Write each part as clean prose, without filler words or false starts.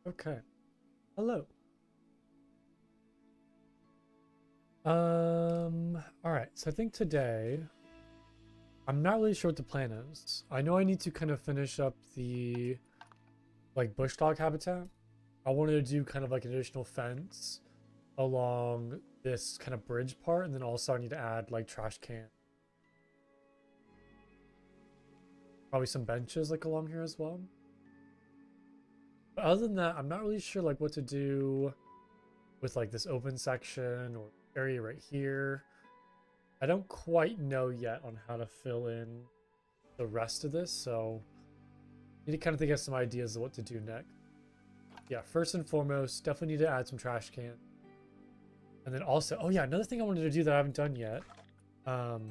Okay. Hello. All right. So I think today I'm not really sure what the plan is. I know I need to kind of finish up the like bush dog habitat. I wanted to do kind of like an additional fence along this kind of bridge part, and then also I need to add like trash can. Probably some benches like along here as well. But other than that, I'm not really sure like what to do with like this open section or area right here. I don't quite know yet on how to fill in the rest of this, so I need to kind of think of some ideas of what to do next. Yeah, first and foremost, definitely need to add some trash can. And then also, oh yeah, another thing I wanted to do that I haven't done yet. Um,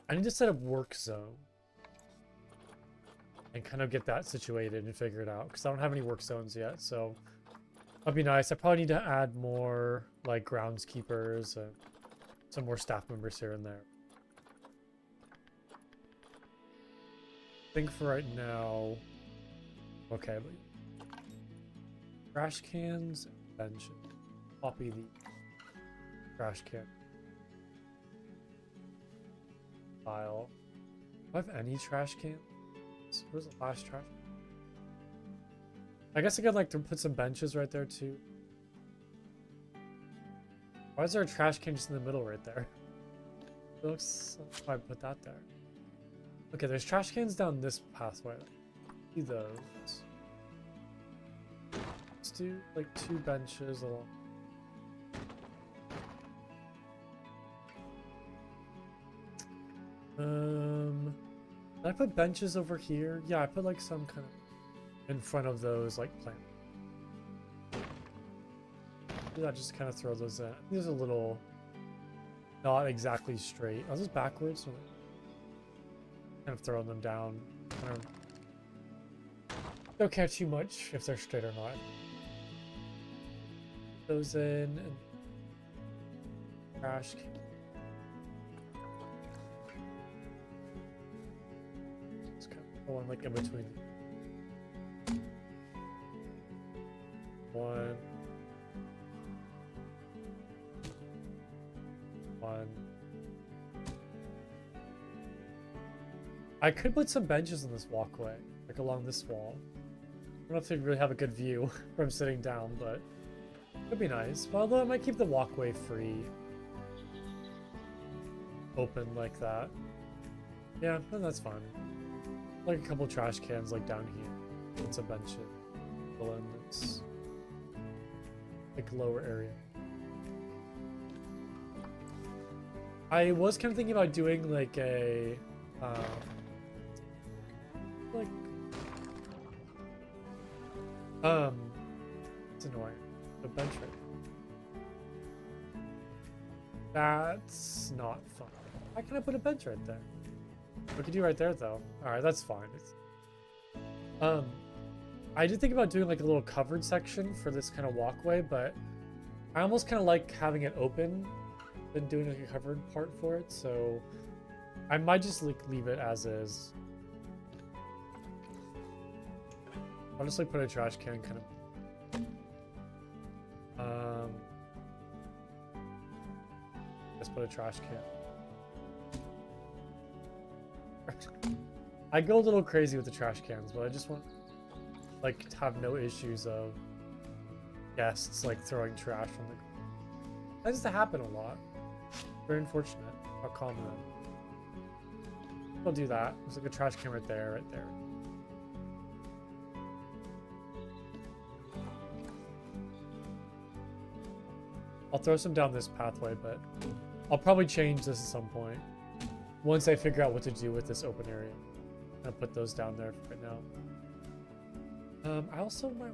I need to set up work zone and kind of get that situated and figure it out because I don't have any work zones yet. So that'd be nice. I probably need to add more like groundskeepers and some more staff members here and there. I think for right now, okay, but trash cans and benches. Copy the trash can file. Do I have any trash cans? Where's the last trash? I guess I could like to put some benches right there too. Why is there a trash can just in the middle right there? It looks why I put that there. Okay, there's trash cans down this pathway. See those. Let's do like 2 benches along. Did I put benches over here? Yeah, I put like some kind of in front of those like plants. Yeah, just kind of throw those in. These are a little not exactly straight. Are those backwards? Kind of throwing them down. Kind of don't care too much if they're straight or not. Those in and trash can. One like in between. One. I could put some benches in this walkway, like along this wall. I don't know if they really have a good view from sitting down, but it could be nice. Well, although I might keep the walkway free. Open like that. Yeah, that's fine. Like a couple trash cans like down here. It's a bench in this like lower area. I was kind of thinking about doing like a like it's annoying. The bench right there. That's not fun. Why can't I put a bench right there? We could do right there though. Alright, that's fine. I did think about doing like a little covered section for this kind of walkway, but I almost kind of like having it open than doing like a covered part for it, so I might just like leave it as is. I'll just like put a trash can kind of just put a trash can. I go a little crazy with the trash cans, but I just want like to have no issues of guests like throwing trash on the ground. That used to happen a lot. Very unfortunate. I'll calm them. I'll do that. There's like a trash can right there, right there. I'll throw some down this pathway, but I'll probably change this at some point. Once I figure out what to do with this open area. I'll put those down there right now. I also might...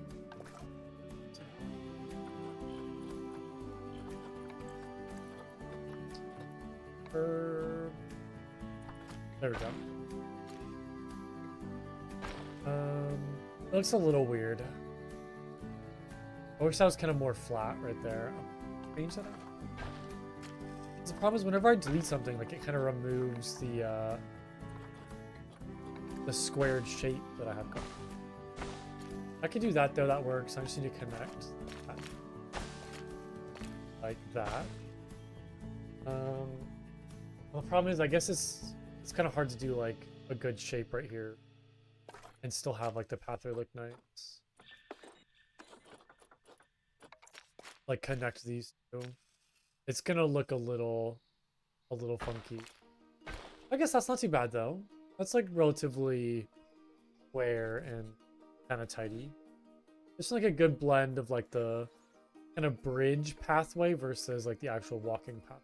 There we go. It looks a little weird. I wish that was kind of more flat right there. Change that up. The problem is whenever I delete something, like it kind of removes the squared shape that I have going. I could do that though, that works. I just need to connect that. Like that. The problem is I guess it's kind of hard to do like a good shape right here and still have like the pathway look nice. Like connect these two. It's gonna look a little funky. I guess that's not too bad though. That's like relatively square and kind of tidy. It's like a good blend of like the kind of bridge pathway versus like the actual walking path.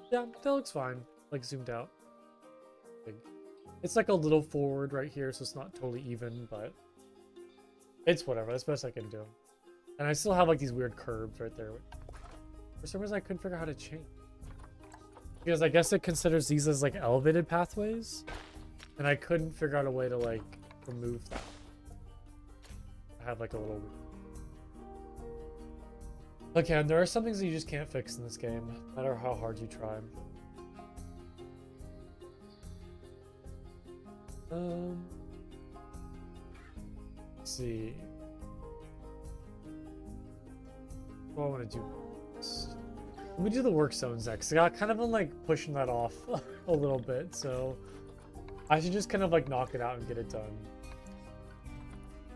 Yeah, that looks fine. Like zoomed out. It's like a little forward right here, so it's not totally even, but it's whatever. That's the best I can do. And I still have like these weird curves right there. For some reason, I couldn't figure out how to change. Because I guess it considers these as like elevated pathways. And I couldn't figure out a way to like remove that. I have like a little... Okay, and there are some things that you just can't fix in this game, no matter how hard you try. Let's see. What do I want to do? Let me do the work zones next. I got kind of been like pushing that off a little bit, so I should just kind of like knock it out and get it done.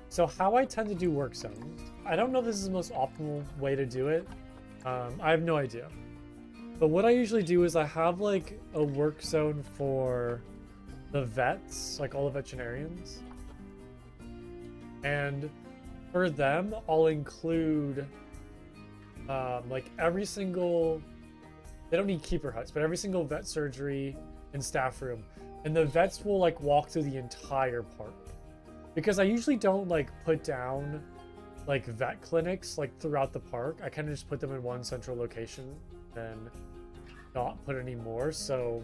So how I tend to do work zones, I don't know if this is the most optimal way to do it. I have no idea. But what I usually do is I have like a work zone for the vets, like all the veterinarians. And for them, I'll include like every single, they don't need keeper huts, but every single vet surgery and staff room. And the vets will like walk through the entire park. Because I usually don't like put down like vet clinics like throughout the park. I kind of just put them in one central location and not put any more. So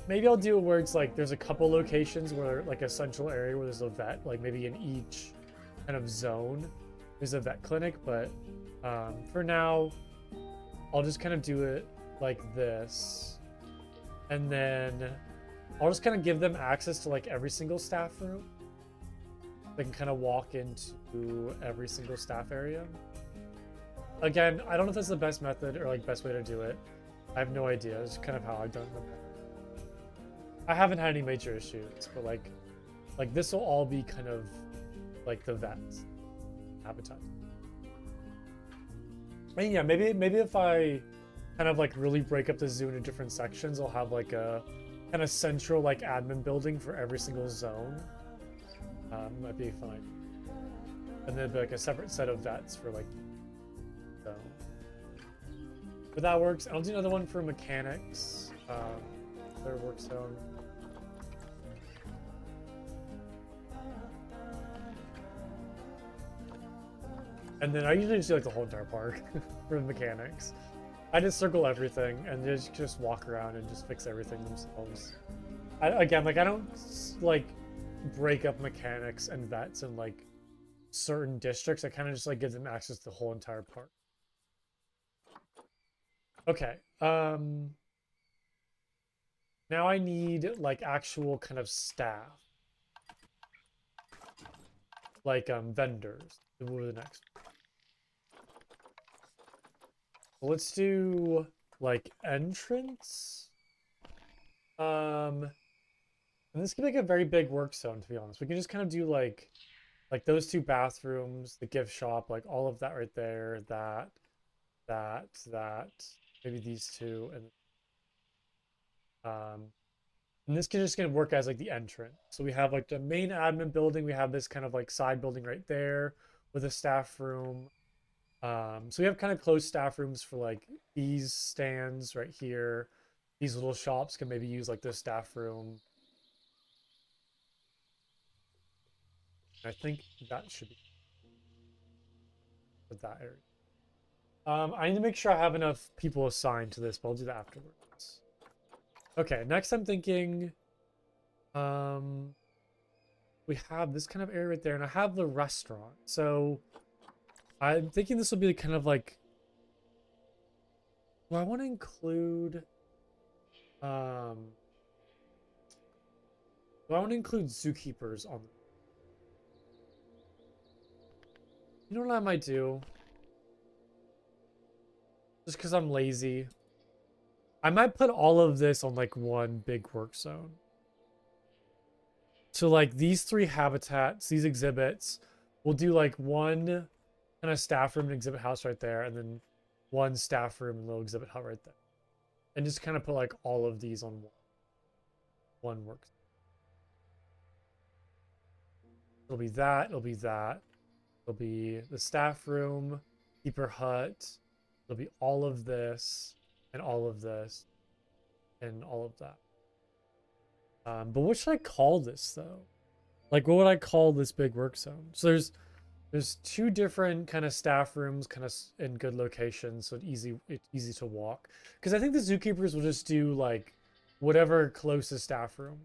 maybe I'll do it where it's like there's a couple locations where like a central area where there's a vet, like maybe in each kind of zone there's a vet clinic. But for now, I'll just kind of do it like this. And then I'll just kind of give them access to like every single staff room. They can kind of walk into every single staff area. Again, I don't know if that's the best method or like best way to do it. I have no idea. It's kind of how I've done it. I haven't had any major issues, but like this will all be kind of like the vet's habitat. I mean, yeah, maybe if I kind of like really break up the zoo into different sections, I'll have like a kind of central like admin building for every single zone. Might be fine. And then like a separate set of vets for like so. But that works. I'll do another one for mechanics. Their work zone. And then I usually just do like the whole entire park for the mechanics. I just circle everything and just walk around and just fix everything themselves. Again, like I don't like break up mechanics and vets in like certain districts. I kind of just like give them access to the whole entire park. Okay. Now I need like actual kind of staff. Like vendors. We'll move to the next. Let's do like entrance. And this could be like a very big work zone, to be honest. We can just kind of do like those two bathrooms, the gift shop, like all of that right there, that, maybe these two, um, and this can just gonna work as like the entrance. So we have like the main admin building. We have this kind of like side building right there with a staff room. So we have kind of closed staff rooms for like these stands right here. These little shops can maybe use like this staff room. I think that should be for that area. I need to make sure I have enough people assigned to this, but I'll do that afterwards. Okay, next I'm thinking, um, we have this kind of area right there, and I have the restaurant. So I'm thinking this will be kind of like, well, I want to include, um, well, I want to include zookeepers on. You know what I might do? Just because I'm lazy. I might put all of this on like one big work zone. So like these three habitats, these exhibits, we'll do like one kind of staff room and exhibit house right there, and then one staff room and little exhibit hut right there. And just kind of put like all of these on one work. It'll be that, it'll be that. It'll be the staff room, keeper hut. It'll be all of this and all of this and all of that. But what should I call this though? Like, what would I call this big work zone? So there's two different kind of staff rooms, kind of in good locations, so it's easy to walk. Because I think the zookeepers will just do like whatever closest staff room.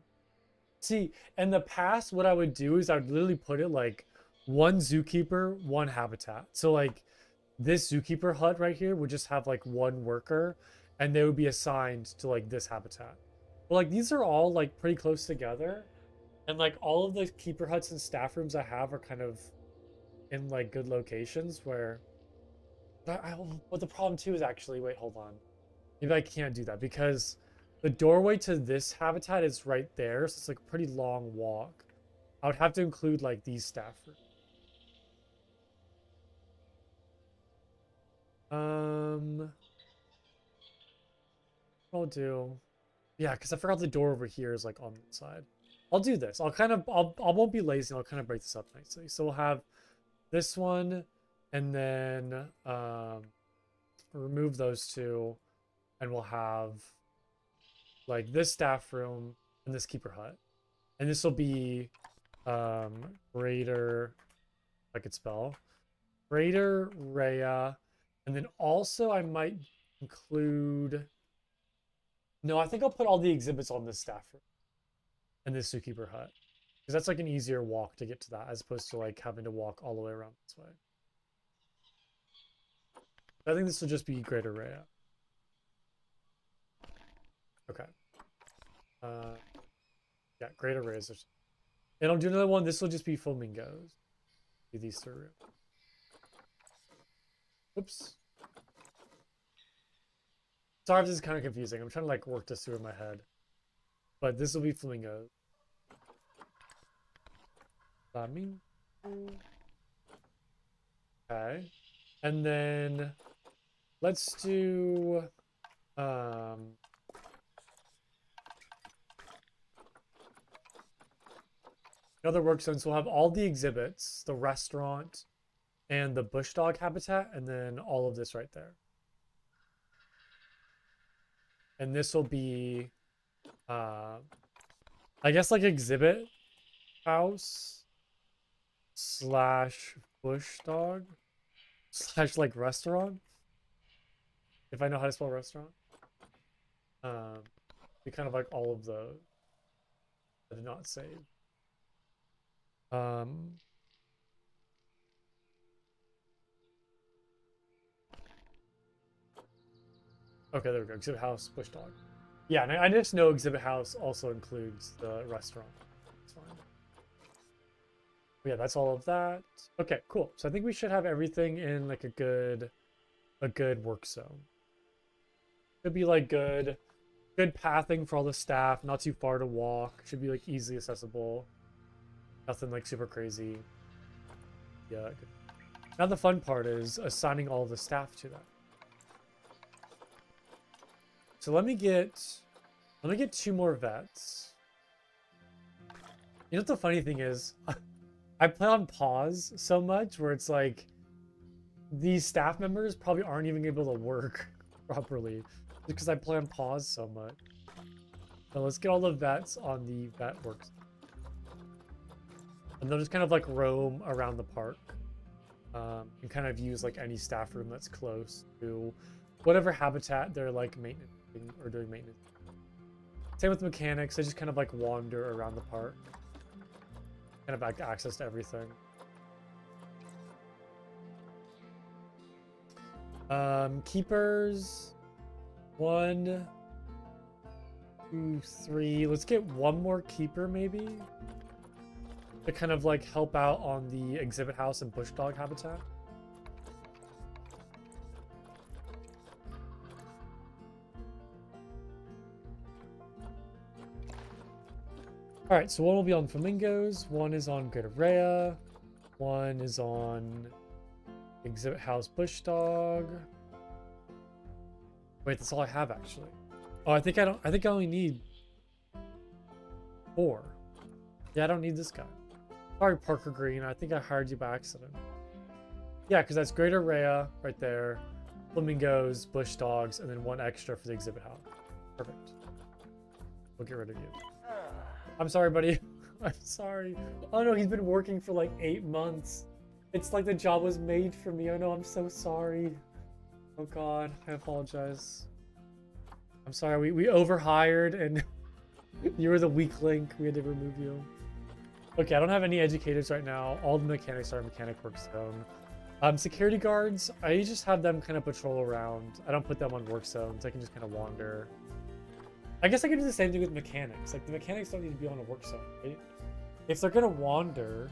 See, in the past, what I would do is I would literally put it like one zookeeper, one habitat. So like this zookeeper hut right here would just have like one worker, and they would be assigned to like this habitat. But like these are all like pretty close together, and like all of the keeper huts and staff rooms I have are kind of in like good locations where. But the problem too is actually, wait, hold on. Maybe I can't do that because the doorway to this habitat is right there, so it's like a pretty long walk. I would have to include like these staff rooms. I'll do, yeah, because I forgot the door over here is like on the side. I'll do this. I won't be lazy. I'll kind of break this up nicely. So we'll have this one, and then remove those two, and we'll have like this staff room and this keeper hut, and this will be greater, if I could spell, greater Rhea, and then also I might include. No, I think I'll put all the exhibits on this staff room and this zookeeper hut, because that's like an easier walk to get to that as opposed to like having to walk all the way around this way. I think this will just be greater Rhea. Okay. Uh, yeah, greater Rhea's. And I'll do another one. This will just be flamingos. Do these through. Oops. Sorry if this is kind of confusing. I'm trying to like work this through in my head. But this will be flamingos. Flamingo. Okay. And then let's do another work zone. So we'll have all the exhibits, the restaurant, and the bush dog habitat, and then all of this right there. And this will be I guess like exhibit house slash bush dog slash like restaurant, if I know how to spell restaurant. Be kind of like all of those. I did not save. Okay, there we go. Exhibit house, bush dog. Yeah, and I just know exhibit house also includes the restaurant. That's fine. But yeah, that's all of that. Okay, cool. So I think we should have everything in like a good work zone. Could be like good Good pathing for all the staff, not too far to walk. Should be like easily accessible. Nothing like super crazy. Yeah. Good. Now the fun part is assigning all the staff to that. So let me get 2 more vets. You know what the funny thing is? I play on pause so much where it's like these staff members probably aren't even able to work properly because I play on pause so much. So let's get all the vets on the vet works. And they'll just kind of like roam around the park. And kind of use like any staff room that's close to whatever habitat they're like maintenance or doing maintenance. Same with mechanics, they just kind of like wander around the park. Kind of like access to everything. Keepers. 1, 2, 3. Let's get 1 more keeper maybe. To kind of like help out on the exhibit house and bush dog habitat. All right, so 1 will be on flamingos, 1 is on Greater Rhea, 1 is on exhibit house bush dog. Wait, that's all I have actually. Oh, I think I only need 4. Yeah, I don't need this guy. Sorry, Parker Green. I think I hired you by accident. Yeah, because that's Greater Rhea right there, flamingos, bush dogs, and then 1 extra for the exhibit house. Perfect. We'll get rid of you. I'm sorry, buddy. I'm sorry. Oh no, he's been working for like 8 months. It's like the job was made for me. Oh no, I'm so sorry. Oh god, I apologize. I'm sorry, we overhired and you were the weak link. We had to remove you. Okay, I don't have any educators right now. All the mechanics are mechanic work zone. Security guards, I just have them kind of patrol around. I don't put them on work zones. They can just kind of wander. I guess I can do the same thing with mechanics. Like, the mechanics don't need to be on a work zone, right? If they're gonna wander,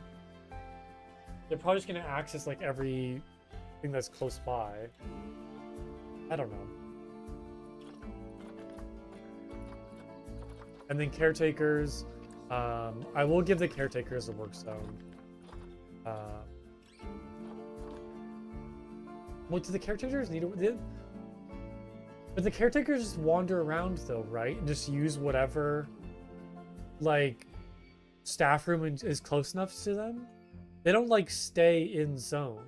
they're probably just gonna access, like, everything that's close by. I don't know. And then caretakers, I will give the caretakers a work zone. What do the caretakers need? But the caretakers just wander around though, right? And just use whatever, like, staff room is close enough to them. They don't like stay in zone.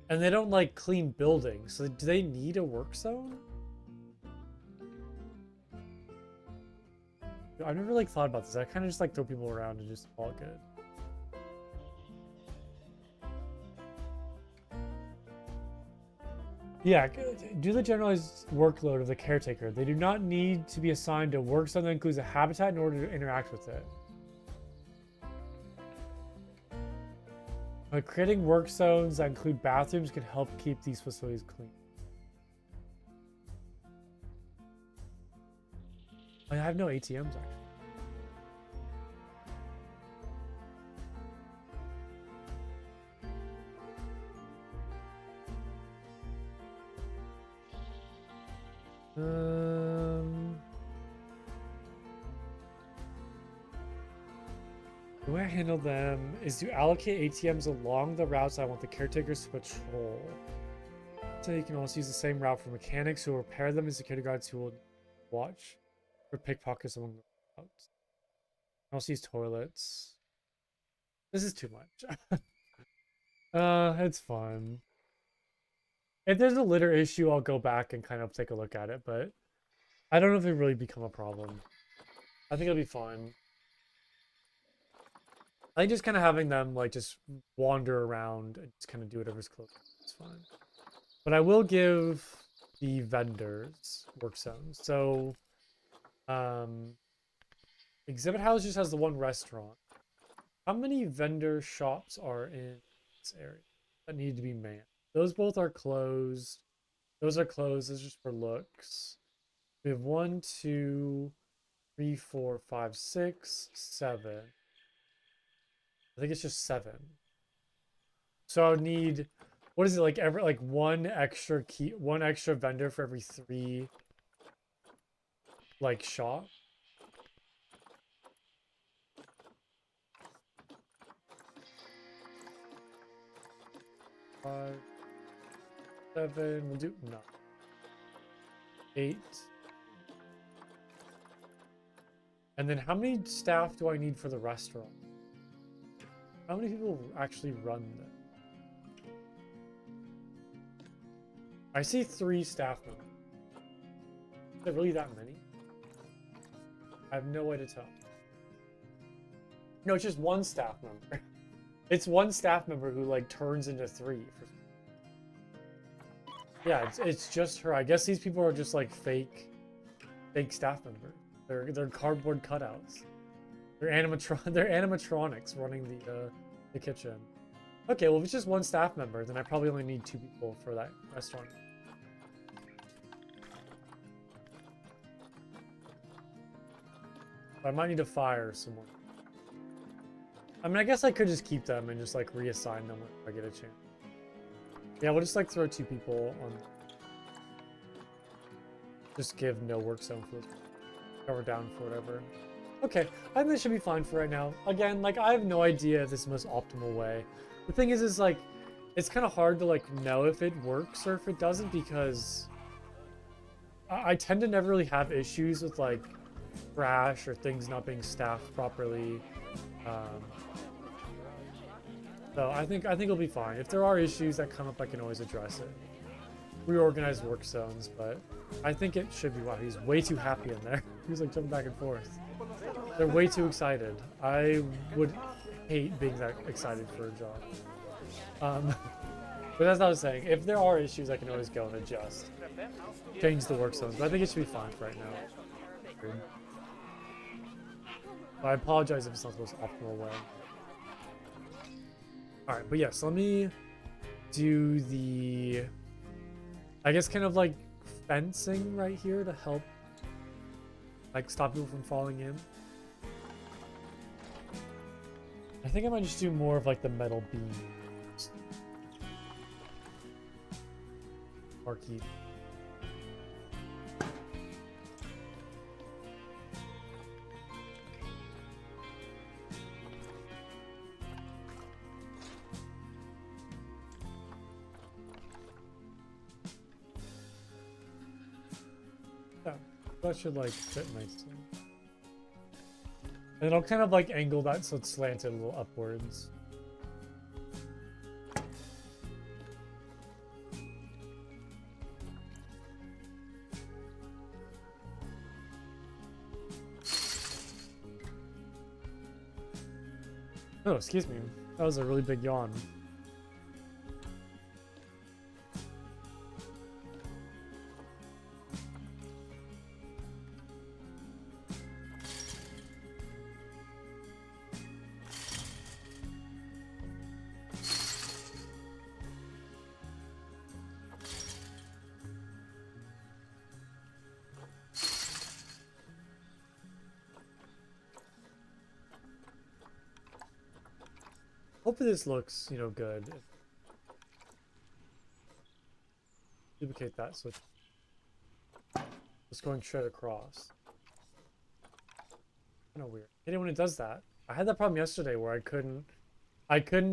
And they don't like clean buildings. So do they need a work zone? I've never like thought about this. I kind of just like throw people around and just call it good. Yeah, do the generalized workload of the caretaker. They do not need to be assigned a work zone that includes a habitat in order to interact with it. But creating work zones that include bathrooms can help keep these facilities clean. I have no ATMs actually. The way I handle them is to allocate ATMs along the routes I want the caretakers to patrol. So you can also use the same route for mechanics who will repair them and security guards who will watch for pickpockets along the routes. I also use toilets. This is too much. It's fun. If there's a litter issue, I'll go back and kind of take a look at it, but I don't know if it really become a problem. I think it'll be fine. I think just kind of having them like just wander around and just kind of do whatever's close. It's fine. But I will give the vendors work zones. So, exhibit house just has the 1 restaurant. How many vendor shops are in this area that need to be manned? Those both are closed. Those are closed. Those are just for looks. We have 1, 2, 3, 4, 5, 6, 7. I think it's just 7. So I would need, what is it, like every like 1 extra vendor for every 3 like shop. 5, 7, we'll do no. 8. And then how many staff do I need for the restaurant? How many people actually run this? I see 3 staff members. Is there really that many? I have no way to tell. No, it's just 1 staff member. It's 1 staff member who like turns into 3. Yeah, it's just her. I guess these people are just like fake staff members. They're cardboard cutouts. They're animatronics running the kitchen. Okay, well if it's just 1 staff member, then I probably only need 2 people for that restaurant. I might need to fire someone. I mean, I guess I could just keep them and just like reassign them when I get a chance. Yeah, we'll just like throw 2 people on. Just give no work zone for this. Cover down for whatever. Okay, I think this should be fine for right now. Again, like I have no idea if this is the most optimal way. The thing is like, it's kind of hard to like know if it works or if it doesn't because I tend to never really have issues with like crash or things not being staffed properly. So I think it'll be fine. If there are issues that come up, I can always address it. Reorganize work zones, but I think it should be. Wow, he's way too happy in there. He's like jumping back and forth. They're way too excited. I would hate being that excited for a job. But that's not what I was saying. If there are issues, I can always go and adjust. Change the work zones, but I think it should be fine for right now. But I apologize if it's not the most optimal way. Alright, but yes, let me do the, I guess kind of like fencing right here to help like stop people from falling in. I think I might just do more of like the metal beams. Marquee. Yeah, that should like fit nicely. And I'll kind of like angle that so it's slanted a little upwards. Oh, excuse me. That was a really big yawn. Hopefully this looks, you know, good. Duplicate that so it's going straight across. Kind of weird. And when it does that, I had that problem yesterday where I couldn't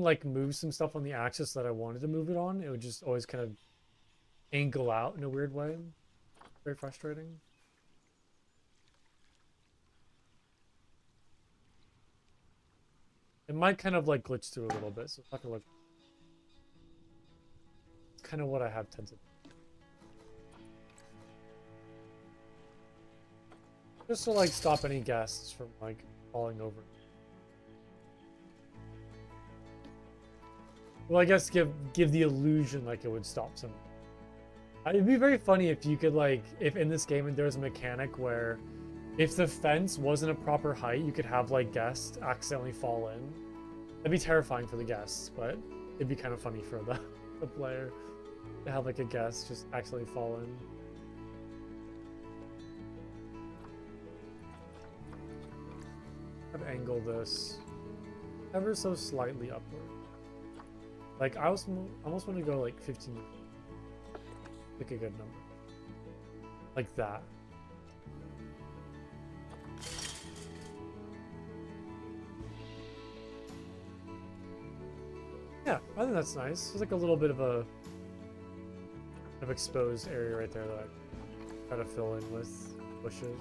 like move some stuff on the axis that I wanted to move it on. It would just always kind of angle out in a weird way. Very frustrating. It might kind of like glitch through a little bit, so it's not gonna look. It's kind of what I have tended. Just to like stop any guests from like falling over. Well, I guess give the illusion like it would stop someone. It'd be very funny if you could like, if in this game there's a mechanic where if the fence wasn't a proper height, you could have like guests accidentally fall in. That'd be terrifying for the guests, but it'd be kind of funny for the player to have like a guest just accidentally fall in. I'd angle this ever so slightly upward. Like I almost want to go like 15. Pick a good number. Like that. Yeah, I think that's nice. There's like a little bit of a exposed area right there that I try to fill in with bushes.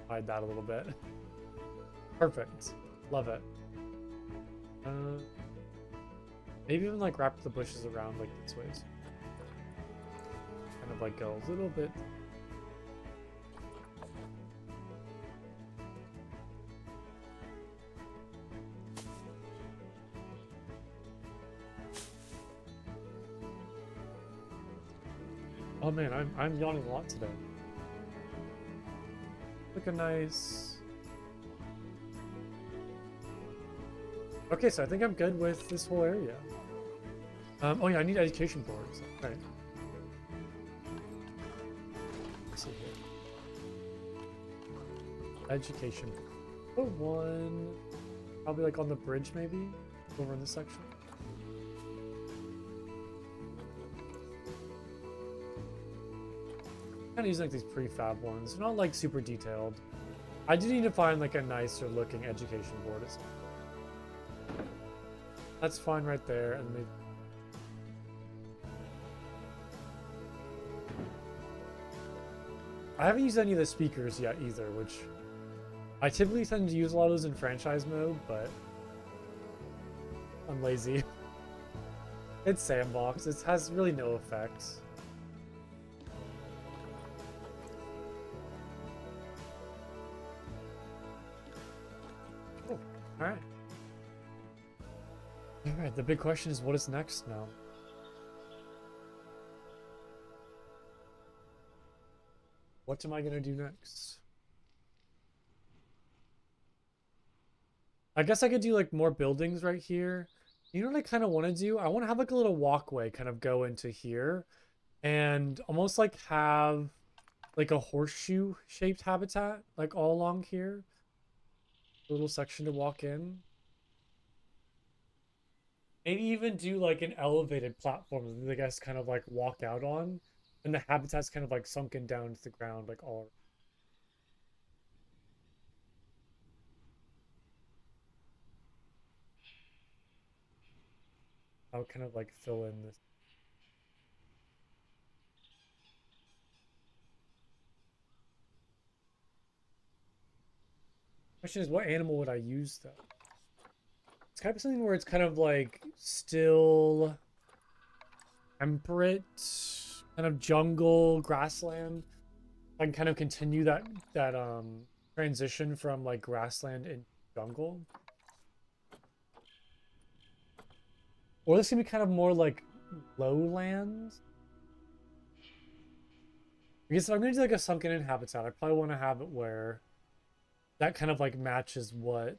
Hide that a little bit. Perfect. Love it. Maybe even like wrap the bushes around like this way. Kind of like go a little bit. Oh man, I'm yawning a lot today. Look a nice. Okay, so I think I'm good with this whole area. Oh yeah, I need education boards. Right. Let's see here. Education. Oh, one. Probably like on the bridge, maybe over in this section. Kind of using like these prefab ones. They're not like super detailed. I do need to find like a nicer looking education board. That's fine right there, and maybe. I haven't used any of the speakers yet either, which I typically tend to use a lot of those in franchise mode, but I'm lazy. It's sandbox. It has really no effect. Oh, all right. All right. The big question is, what is next now? What am I gonna do next? I guess I could do like more buildings right here. You know what I kind of want to do? I want to have like a little walkway kind of go into here and almost like have like a horseshoe shaped habitat like all along here. A little section to walk in. Maybe even do like an elevated platform that the guys kind of like walk out on, and the habitat's kind of like sunken down to the ground like all. I'll kind of like fill in this. Question is, what animal would I use though? It's kind of something where it's kind of like still temperate, kind of jungle, grassland. I can kind of continue that transition from like grassland and jungle. Or this can be kind of more like lowlands. I guess if I'm gonna do like a sunken in habitat, I probably want to have it where that kind of like matches what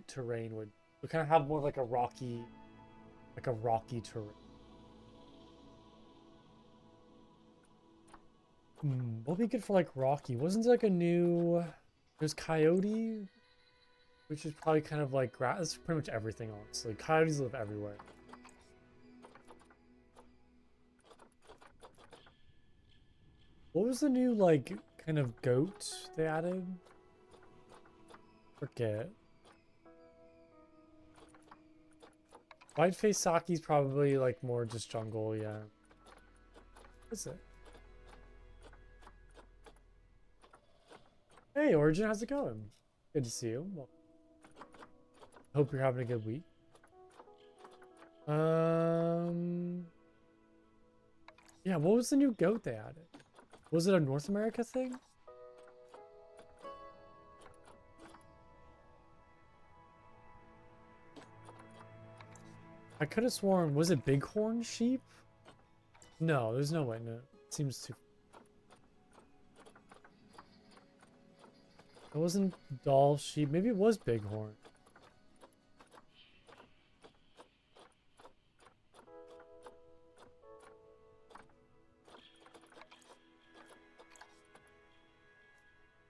terrain would. We kind of have more like a rocky terrain. What would be good for like rocky? Wasn't there like a new? There's coyote, which is probably kind of like grass. It's pretty much everything, honestly. Coyotes live everywhere. What was the new like kind of goat they added? Forget. White-faced Saki's probably like more just jungle, yeah. What's it? Hey, Origin, how's it going? Good to see you. Well, hope you're having a good week. Yeah, what was the new goat they added? Was it a North America thing? I could have sworn, was it bighorn sheep? No, there's no way. No, it seems too. It wasn't doll sheep. Maybe it was bighorn.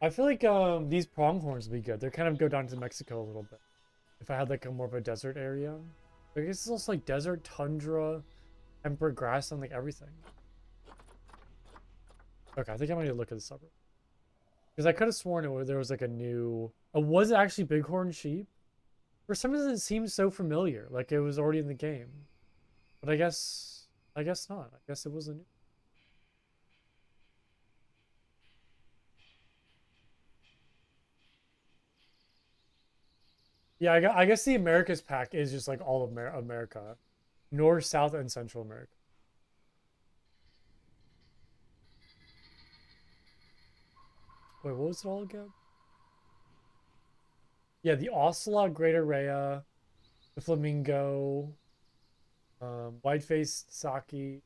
I feel like these pronghorns would be good. They kind of go down to Mexico a little bit. If I had like a more of a desert area. I guess it's also like desert, tundra, temperate grassland, like everything. Okay, I think I'm gonna look at the suburb. Because I could have sworn there was like a new. Oh, was it actually bighorn sheep? For some reason, it seems so familiar, like it was already in the game. But I guess not. I guess it was a new. Yeah, I guess the Americas pack is just like all of America, North, South, and Central America. Wait, what was it all again? Yeah, the ocelot, greater rhea, the flamingo, white-faced saki,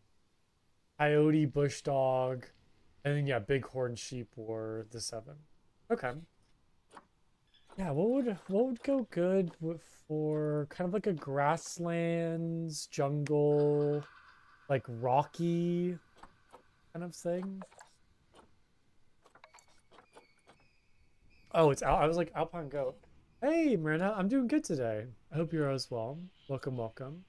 coyote, bush dog, and then yeah, bighorn sheep were the seven. Okay. Yeah, what would go good for kind of like a grasslands, jungle, like rocky kind of thing? Oh, it's out. I was like Alpine Goat. Hey, Marina, I'm doing good today. I hope you're as well. Welcome, welcome.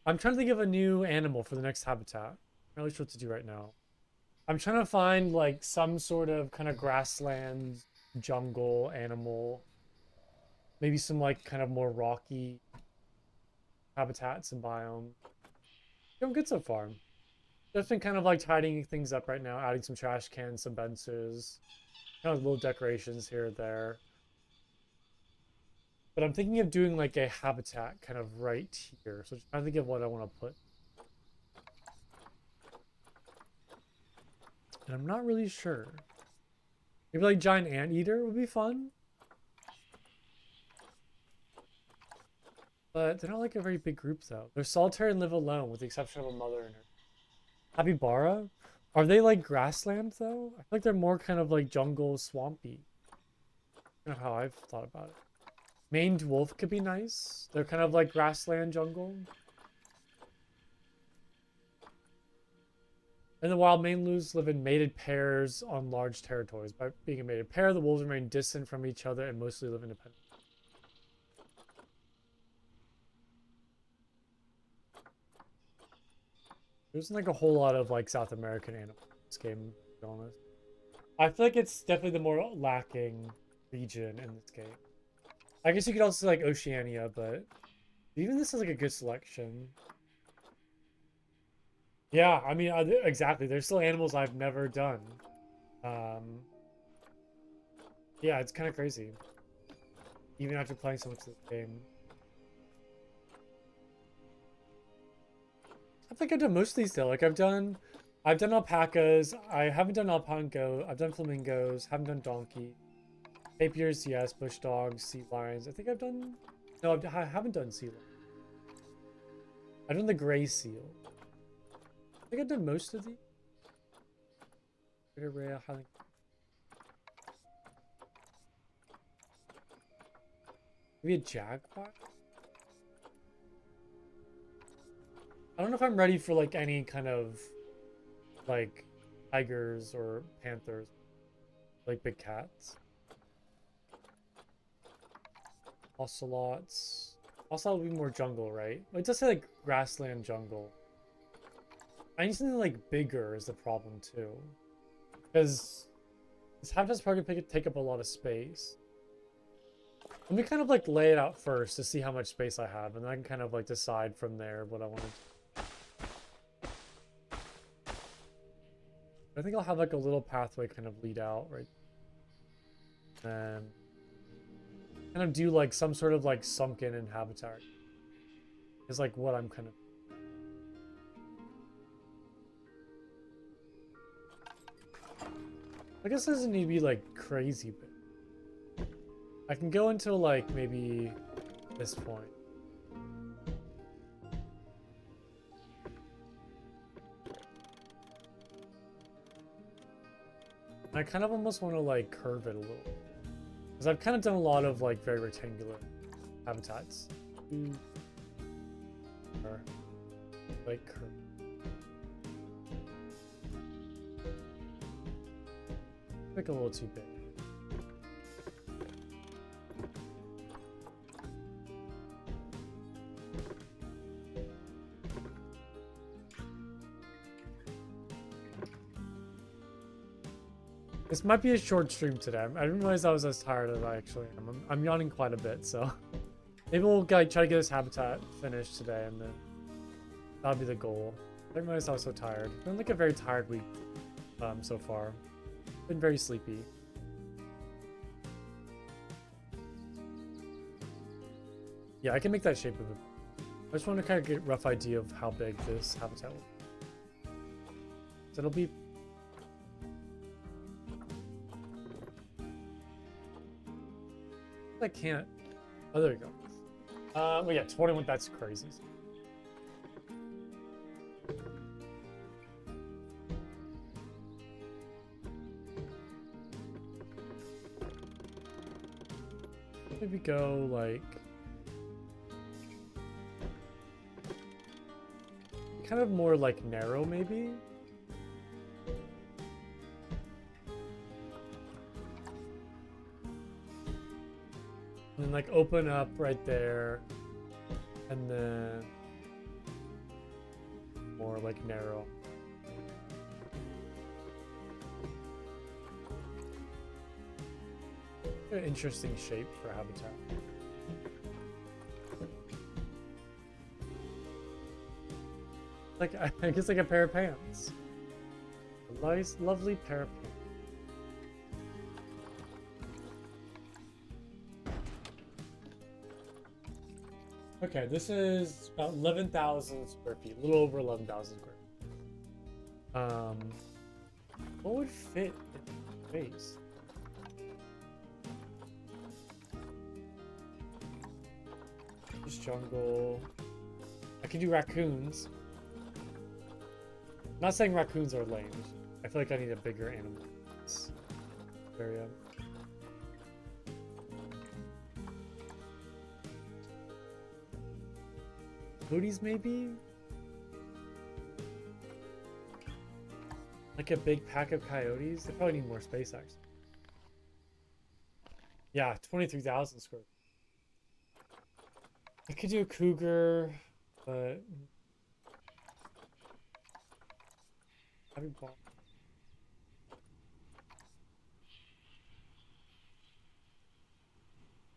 I'm trying to think of a new animal for the next habitat. I'm not really sure what to do right now. I'm trying to find like some sort of kind of grassland jungle animal. Maybe some like kind of more rocky habitats and biomes. Doing good so far. Just been kind of like tidying things up right now, adding some trash cans, some benches, kind of little decorations here and there. But I'm thinking of doing like a habitat kind of right here. So just trying to think of what I want to put. And I'm not really sure. Maybe like giant anteater would be fun. But they're not like a very big group though. They're solitary and live alone with the exception of a mother and her. Capybara? Are they like grassland though? I feel like they're more kind of like jungle swampy. Kind of how I've thought about it. Maned wolf could be nice. They're kind of like grassland jungle. In the wild, Maine wolves live in mated pairs on large territories. By being a mated pair, the wolves remain distant from each other and mostly live independently. There isn't like a whole lot of like South American animals in this game, to be honest. I feel like it's definitely the more lacking region in this game. I guess you could also say like Oceania, but even this is like a good selection. Yeah, I mean, exactly. There's still animals I've never done. Um, yeah, it's kind of crazy. Even after playing so much of this game. I think I've done most of these though. Like I've done alpacas. I haven't done alpine goat. I've done flamingos. Haven't done donkey. Tapirs, yes. Bush dogs, sea lions. I think I've done. No, I haven't done sea lion. I've done the gray seal. I think I've done most of these. Rare, maybe a jaguar. I don't know if I'm ready for like any kind of like tigers or panthers, like big cats. Ocelots. Ocelot would be more jungle, right? It does say like grassland jungle. I need something like bigger is the problem too. Because this habitat's probably gonna take up a lot of space. Let me kind of like lay it out first to see how much space I have, and then I can kind of like decide from there what I want to do. I think I'll have like a little pathway kind of lead out, right? And kind of do like some sort of like sunken in habitat. Is like what I'm kind of. I guess it doesn't need to be like crazy big. I can go until like maybe this point. I kind of almost want to like curve it a little. Because I've kind of done a lot of like very rectangular habitats. Or like curve. Like a little too big. This might be a short stream today. I didn't realize I was as tired as I actually am. I'm yawning quite a bit, so maybe we'll try to get this habitat finished today, and then that'll be the goal. I didn't realize I was so tired. It's been like a very tired week so far. Been very sleepy. Yeah, I can make that shape of it. I just want to kind of get a rough idea of how big this habitat will be. So it'll be... I can't... Oh, there we go. Well, yeah, 21, that's crazy. Maybe go, like... kind of more, like, narrow, maybe? And then, like, open up right there. And then... more, like, narrow. An interesting shape for habitat. Like, I guess like a pair of pants. A nice, lovely pair of pants. Okay, this is about 11,000 square feet, a little over 11,000 square feet. What would fit in space? Just jungle. I can do raccoons. I'm not saying raccoons are lame. I feel like I need a bigger animal in this area. Coyotes, maybe? Like a big pack of coyotes? They probably need more space, actually. Yeah, 23,000 square. I could do a cougar, but...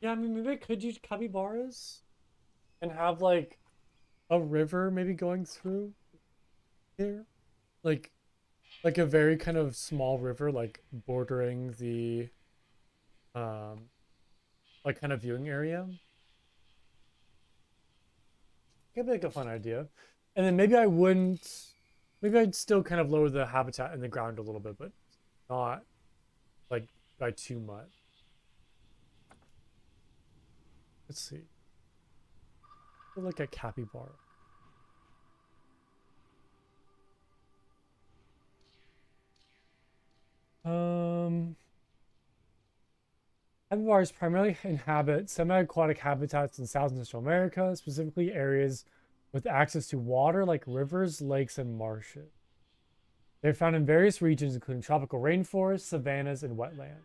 Yeah, I mean, maybe I could use capybaras and have like a river maybe going through here, like a very kind of small river, like bordering the like kind of viewing area. Could be like a fun idea, and then maybe I wouldn't. Maybe I'd still kind of lower the habitat in the ground a little bit, but not like by too much. Let's see. Like a capybara. Capybaras primarily inhabit semi-aquatic habitats in South and Central America, specifically areas with access to water like rivers, lakes, and marshes. They're found in various regions, including tropical rainforests, savannas, and wetlands.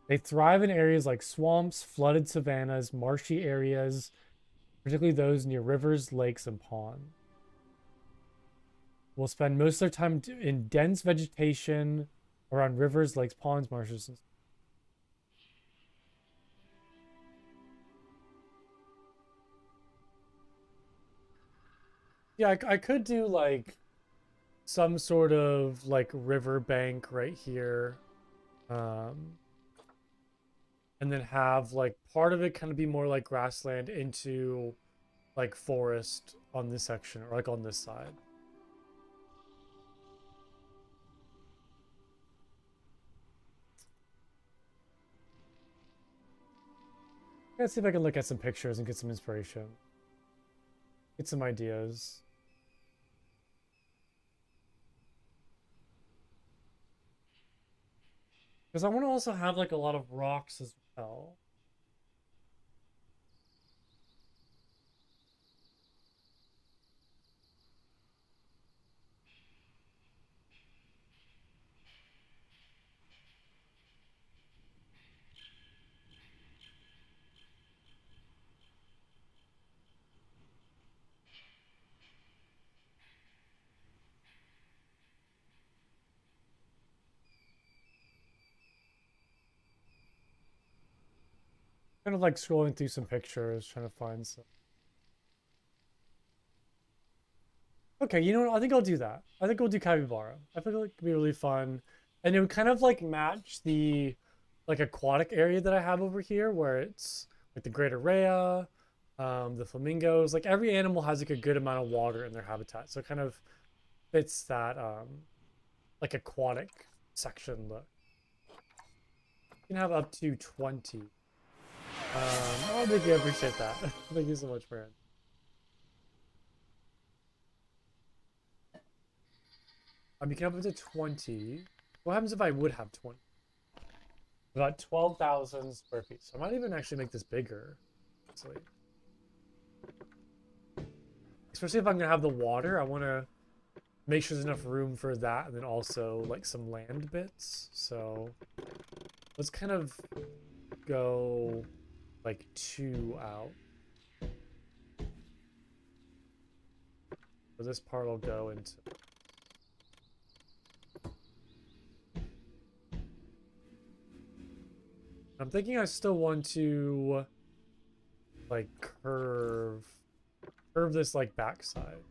They thrive in areas like swamps, flooded savannas, marshy areas, particularly those near rivers, lakes, and ponds. Will spend most of their time in dense vegetation around rivers, lakes, ponds, marshes. Yeah, I could do like some sort of like river bank right here. And then have like part of it kind of be more like grassland into like forest on this section or like on this side. Let's see if I can look at some pictures and get some inspiration. Get some ideas. Because I want to also have like a lot of rocks as well. Kind of like scrolling through some pictures, trying to find some. Okay, you know what? I think I'll do that. I think we'll do capybara. I feel like it could be really fun. And it would kind of like match the like aquatic area that I have over here where it's like the great arraya, the flamingos. Like every animal has like a good amount of water in their habitat. So it kind of fits that like aquatic section look. You can have up to 20. Oh, thank you. I appreciate that. Thank you so much, Brand. You can have up to 20. What happens if I would have 20? About 12,000 square feet. So I might even actually make this bigger. Actually. Especially if I'm gonna have the water, I want to make sure there's enough room for that, and then also like some land bits. So let's kind of go like 2 out. So this part will go into. I'm thinking I still want to like curve this like backside.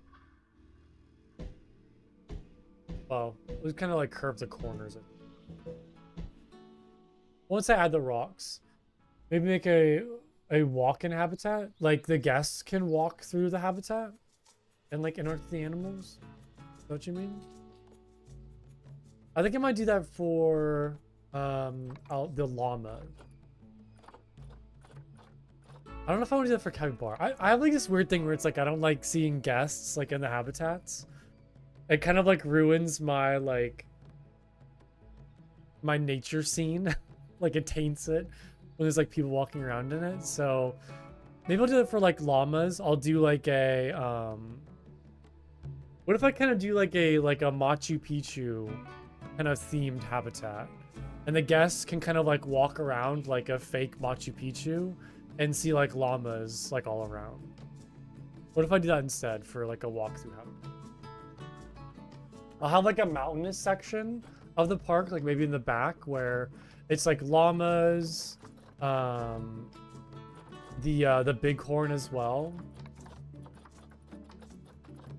Well, we kind of like curve the corners. Once I add the rocks, maybe make a walk-in habitat. Like the guests can walk through the habitat and like interact with the animals. Is that what you mean? I think I might do that for the llama. I don't know if I want to do that for capybara. I have like this weird thing where it's like I don't like seeing guests like in the habitats. It kind of like ruins my like my nature scene. Like it taints it when there's like people walking around in it. So maybe I'll do it for like llamas. I'll do like a what if I kind of do like a Machu Picchu kind of themed habitat, and the guests can kind of like walk around like a fake Machu Picchu and see like llamas like all around. What if I do that instead for like a walkthrough habitat? I'll have like a mountainous section of the park, like maybe in the back where it's like llamas, the bighorn as well.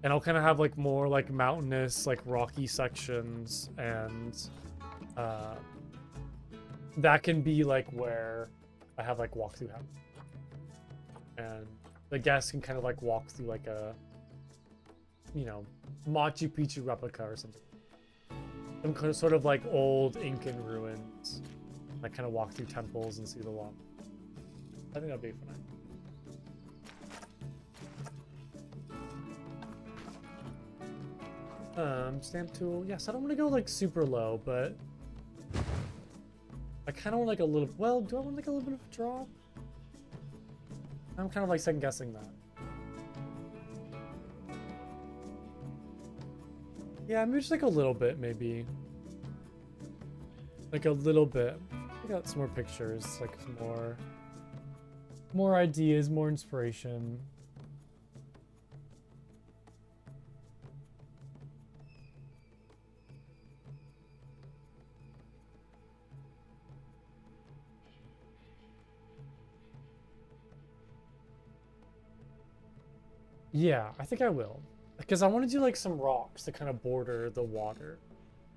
And I'll kind of have like more like mountainous, like rocky sections, and that can be like where I have like walkthrough habitat. And the guests can kind of like walk through like a, you know, Machu Picchu replica or something. Some kind of sort of like old Incan ruins. Like kind of walk through temples and see the llama. I think that'd be fun. Stamp tool. Yes, I don't want to go like super low, but I kind of want like a little. Well, do I want like a little bit of a drop? I'm kind of like second guessing that. Yeah, maybe just like a little bit, maybe. Like a little bit. I got some more pictures, like some more ideas, more inspiration. Yeah, I think I will. Because I want to do like some rocks to kind of border the water.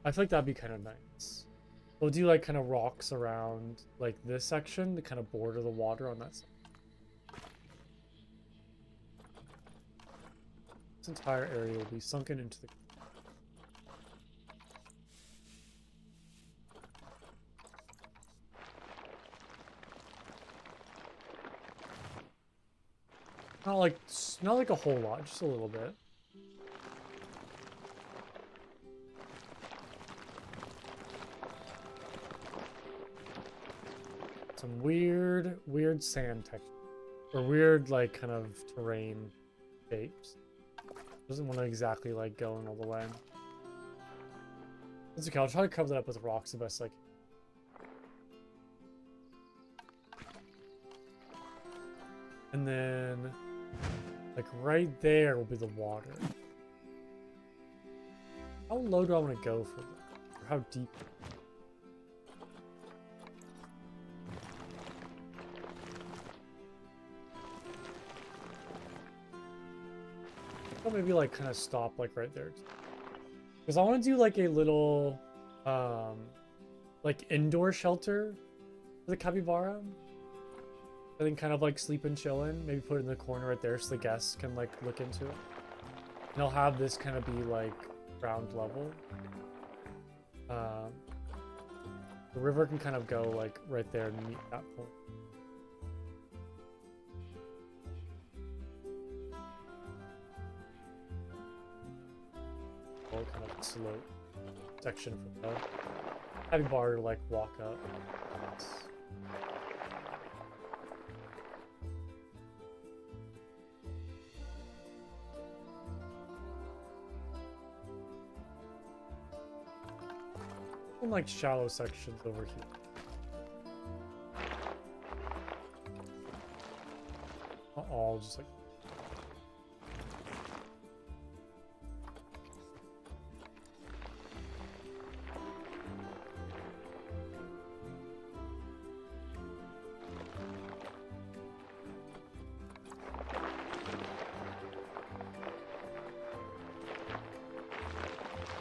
I feel like that'd be kind of nice. We'll do like kind of rocks around like this section to kind of border the water on that side. This entire area will be sunken into the... Not like a whole lot, just a little bit. Some weird sand texture. Or weird, like, kind of terrain shapes. Doesn't want to exactly, like, go in all the way. It's okay, I'll try to cover that up with rocks the best I can. And then, like, right there will be the water. How low do I want to go for that? Or how deep? I'll maybe like kind of stop like right there. Because I want to do like a little like indoor shelter for the capybara. I think kind of like sleep and chill in. Maybe put it in the corner right there so the guests can like look into it. And I'll have this kind of be like ground level. The river can kind of go like right there and meet that point. Kind of slope section for the capybara to like walk up. And like shallow sections over here. Not all, just like.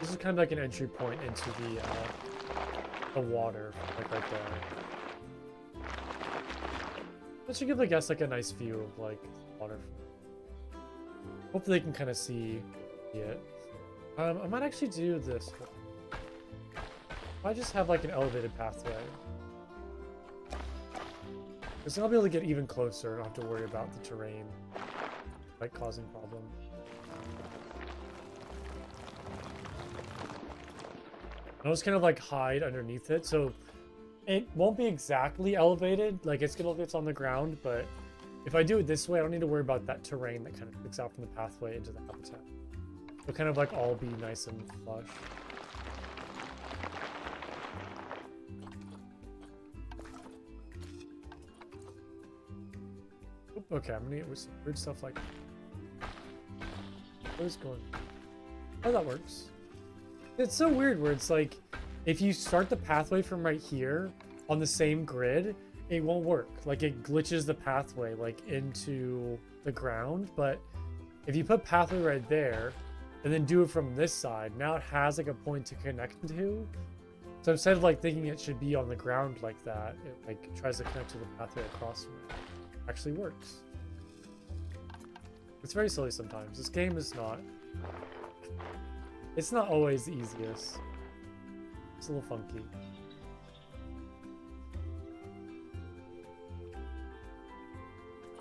This is kind of like an entry point into the water, like right there. That should give, I guess, like a nice view of like water. Hopefully they can kind of see it. I might actually do this. I just have like an elevated pathway. Because then I'll be able to get even closer and not have to worry about the terrain like causing problems. I'll just kind of like hide underneath it, so it won't be exactly elevated. Like it's gonna look like it's on the ground, but if I do it this way, I don't need to worry about that terrain that kind of sticks out from the pathway into the habitat. It'll kind of like all be nice and flush. Okay, I'm gonna get some weird stuff like. What is going on? Oh, that works. It's so weird where it's like, if you start the pathway from right here on the same grid, it won't work. Like it glitches the pathway like into the ground. But if you put pathway right there and then do it from this side, now it has like a point to connect to. So instead of like thinking it should be on the ground like that, it like tries to connect to the pathway across from it. It actually works. It's very silly sometimes. This game is not. It's not always the easiest. It's a little funky.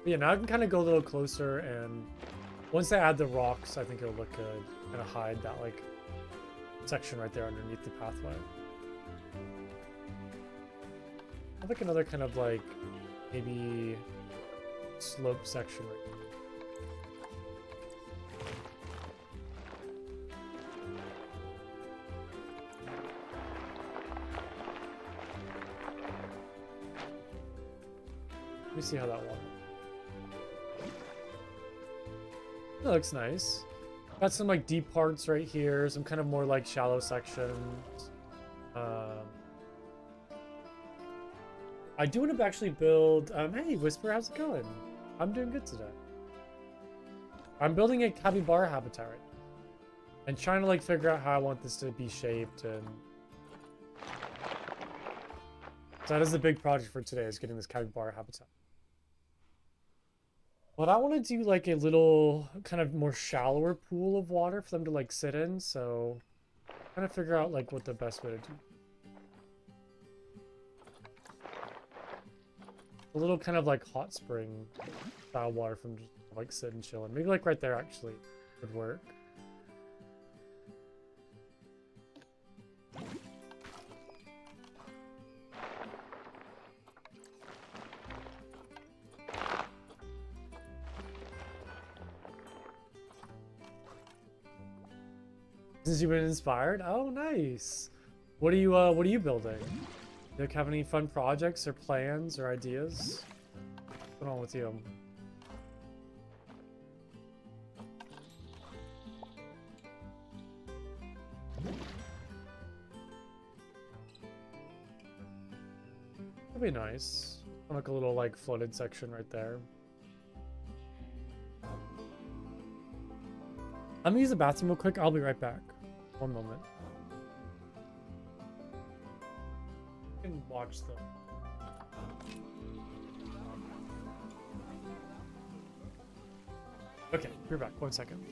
But yeah, now I can kind of go a little closer, and once I add the rocks, I think it'll look good. Kind of hide that like section right there underneath the pathway. I have like another kind of like maybe slope section right here. Let me see how that one. That looks nice. Got some like deep parts right here, some kind of more like shallow sections. I do want to actually build. Hey, Whisper, how's it going? I'm doing good today. I'm building a capybara habitat right now, and trying to like figure out how I want this to be shaped, and so that is the big project for today, is getting this capybara habitat. But I want to do like a little kind of more shallower pool of water for them to like sit in, so trying to figure out like what the best way to do. A little kind of like hot spring style water from just like sit and chill in. Maybe like right there actually would work. Since you've been inspired? Oh, nice. What are you building? Do you have any fun projects or plans or ideas? What's going on with you? That'd be nice. Like a little like flooded section right there. I'm gonna use the bathroom real quick. I'll be right back. One moment. You can watch the... Okay, we're back. 1 second.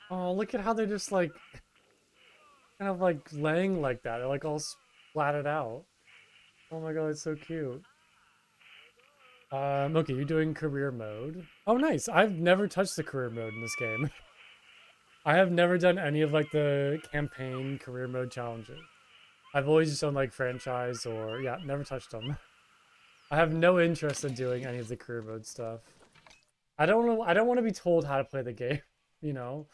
Oh, look at how they're just like kind of like laying like that. They're like all splatted out. Oh my god, it's so cute. Okay, you're doing career mode. Oh, nice. I've never touched the career mode in this game. I have never done any of like the campaign career mode challenges. I've always just done like franchise or yeah, never touched them. I have no interest in doing any of the career mode stuff. I don't want to be told how to play the game, you know?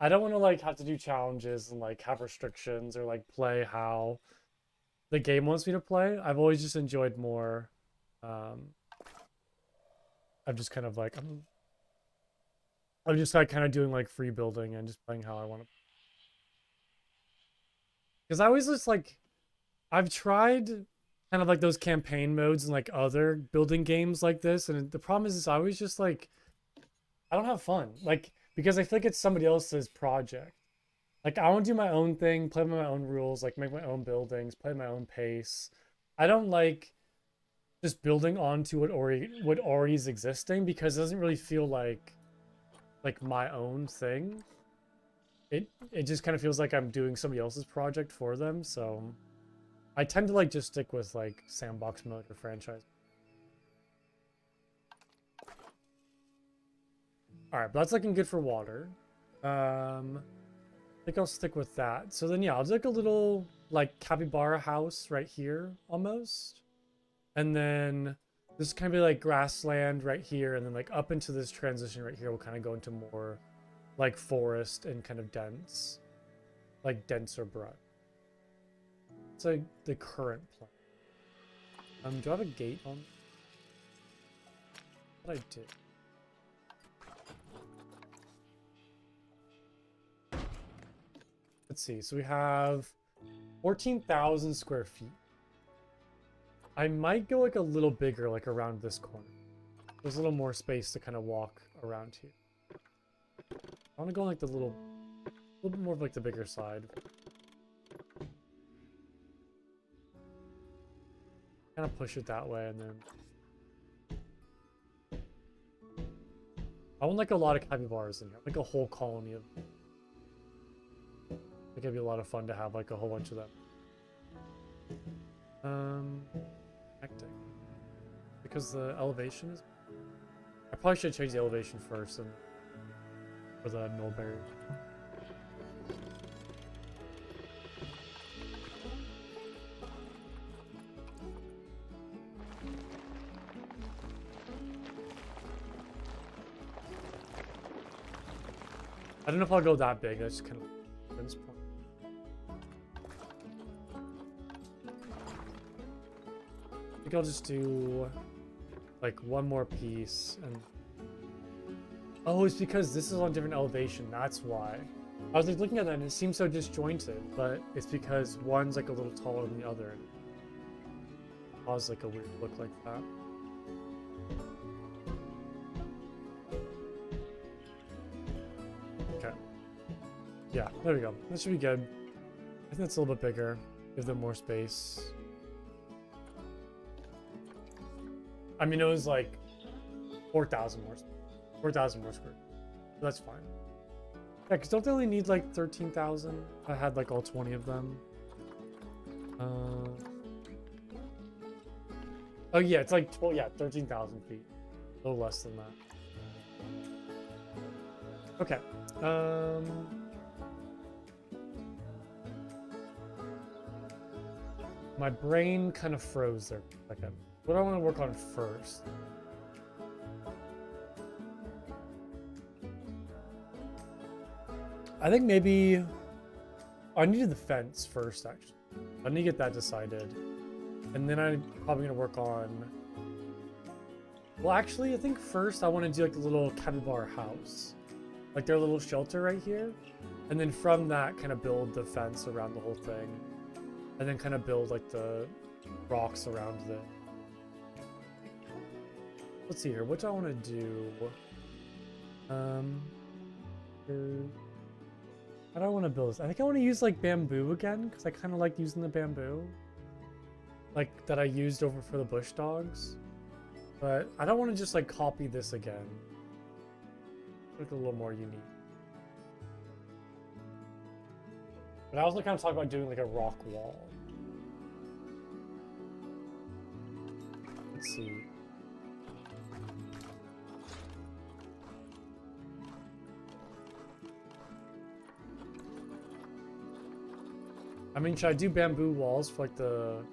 I don't want to like have to do challenges and like have restrictions or like play how the game wants me to play. I've always just enjoyed more I'm just kind of like I'm just like kind of doing like free building and just playing how I want to. Because I always just like I've tried kind of like those campaign modes and like other building games like this, and the problem is I always just like I don't have fun. Like because I feel like it's somebody else's project. Like I want to do my own thing, play by my own rules, like make my own buildings, play my own pace. I don't like just building onto what already is existing because it doesn't really feel like my own thing. It just kind of feels like I'm doing somebody else's project for them. So I tend to like just stick with like sandbox mode or franchise. All right, but that's looking good for water. I think I'll stick with that. So then yeah, I'll do like a little like capybara house right here almost. And then this kind of be like grassland right here, and then like up into this transition right here, we'll kind of go into more like forest and kind of dense, like denser brush. It's like the current plan. Do I have a gate on? What I did. Let's see. So we have 14,000 square feet. I might go like a little bigger, like around this corner. There's a little more space to kind of walk around here. I want to go on like the little bit more of like the bigger side. Kind of push it that way, and then I want like a lot of capybaras in here, like a whole colony of them. I think it'd be a lot of fun to have like a whole bunch of them. Hectic. Because the elevation is. I probably should change the elevation first and for the mulberry. I don't know if I'll go that big. That's just kind of reference point. I think I'll just do like one more piece and oh, it's because this is on different elevation. That's why. I was like looking at that and it seems so disjointed, but it's because one's like a little taller than the other and it causes like a weird look like that. Okay. Yeah, there we go. That should be good. I think that's a little bit bigger. Give them more space. I mean, it was like 4,000 more square. 4,000 more square. So that's fine. Yeah, because don't they only need like 13,000? I had like all 20 of them. Oh yeah, it's like 12, yeah, 13,000 feet. A little less than that. Okay. My brain kind of froze there for a second. What do I want to work on first? I think maybe I needed the fence first, actually. I need to get that decided. And then I'm probably going to work on... Well, actually, I think first I want to do like a little capybara house. Like their little shelter right here. And then from that, kind of build the fence around the whole thing. And then kind of build like the rocks around it. Let's see here. What do I want to do? How do I want to build this? I think I want to use like bamboo again because I kind of like using the bamboo, like that I used over for the bush dogs. But I don't want to just like copy this again. Look a little more unique. But I also kind of talk about doing like a rock wall. Let's see. I mean, should I do bamboo walls for like the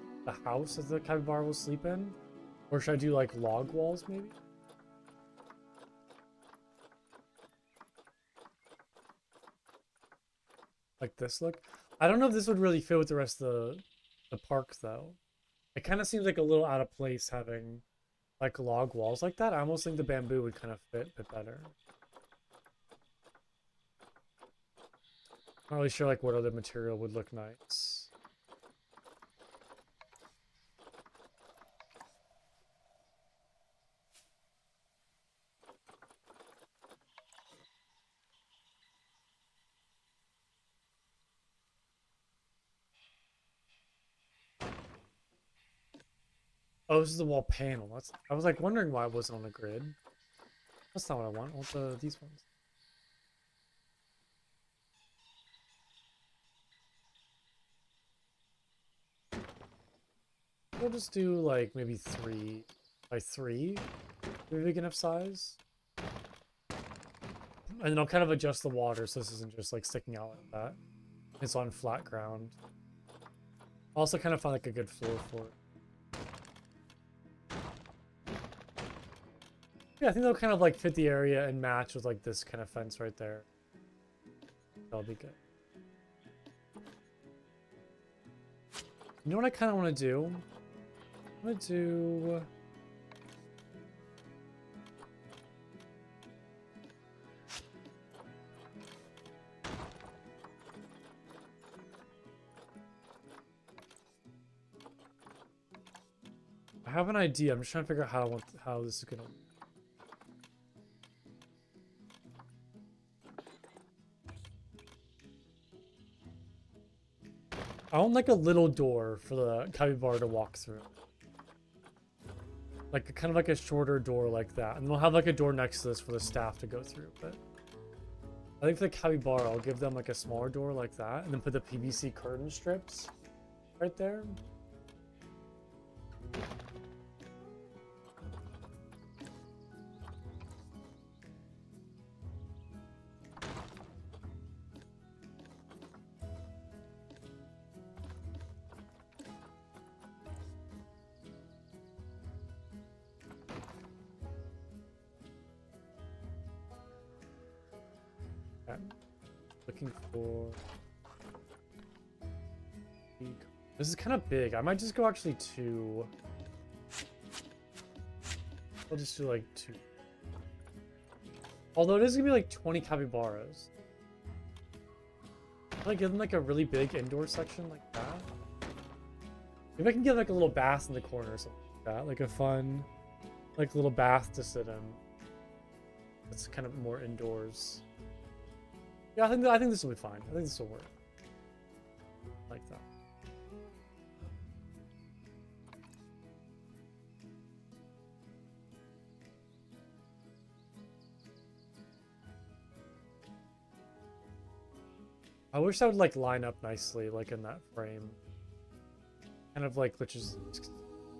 house that the capybara will sleep in? Or should I do like log walls maybe? Like this look? I don't know if this would really fit with the rest of the park though. It kind of seems like a little out of place having like log walls like that. I almost think the bamboo would kind of fit a bit better. Not really sure like what other material would look nice. Oh, this is the wall panel. I was like wondering why it wasn't on a grid. That's not what I want. I want these ones. We'll just do like maybe 3 by 3. Maybe big enough size. And then I'll kind of adjust the water so this isn't just like sticking out like that. It's on flat ground. Also kind of find like a good floor for it. Yeah, I think they'll kind of like fit the area and match with like this kind of fence right there. That'll be good. You know what I kind of want to do? I want to do... I have an idea. I'm just trying to figure out how this is gonna. I want like a little door for the capybara to walk through. Like kind of like a shorter door like that. And we'll have like a door next to this for the staff to go through. But I think for the capybara, I'll give them like a smaller door like that. And then put the PVC curtain strips right there. Okay. Looking for... This is kind of big. I might just go actually 2. I'll just do like 2. Although it is gonna be like 20 capybaras. Can I give them like a really big indoor section like that? Maybe I can give like a little bath in the corner or something like that. Like a fun, like little bath to sit in. That's kind of more indoors. Yeah, I think this will be fine. I think this will work. Like that. I wish that would like line up nicely, like in that frame. Kind of like, which is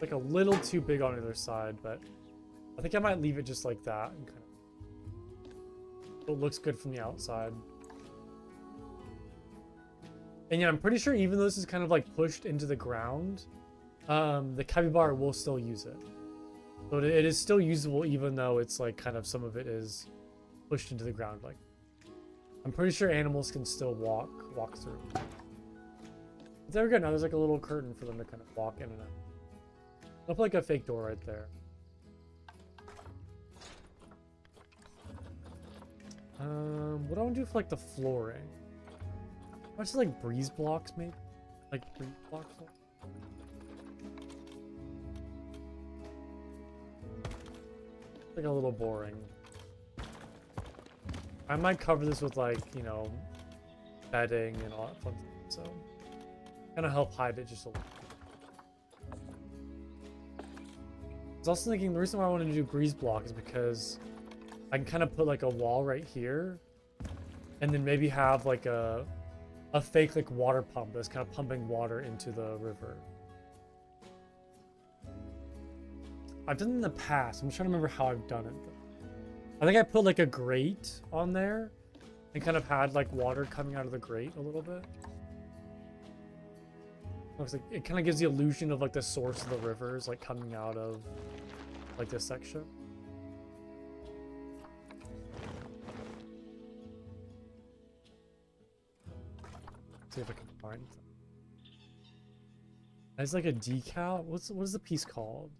like a little too big on either side, but I think I might leave it just like that. And kind of, it looks good from the outside. And yeah, I'm pretty sure even though this is kind of like pushed into the ground, the capybara will still use it. So it is still usable even though it's like kind of some of it is pushed into the ground. Like, I'm pretty sure animals can still walk through. But there we go. Now there's like a little curtain for them to kind of walk in and out. I'll put like a fake door right there. What do I want to do for like the flooring? I just like breeze blocks maybe? Like breeze blocks? Like a little boring. I might cover this with like, you know, bedding and all that fun stuff, so kind of help hide it just a little. I was also thinking the reason why I wanted to do breeze block is because I can kind of put like a wall right here and then maybe have like a fake like water pump that's kind of pumping water into the river. I've done it in the past. I'm trying to remember how I've done it though. I think I put like a grate on there and kind of had like water coming out of the grate a little bit. Looks like it kind of gives the illusion of like the source of the river is like coming out of like this section. Let's see if I can find something. It's like a decal. What is the piece called?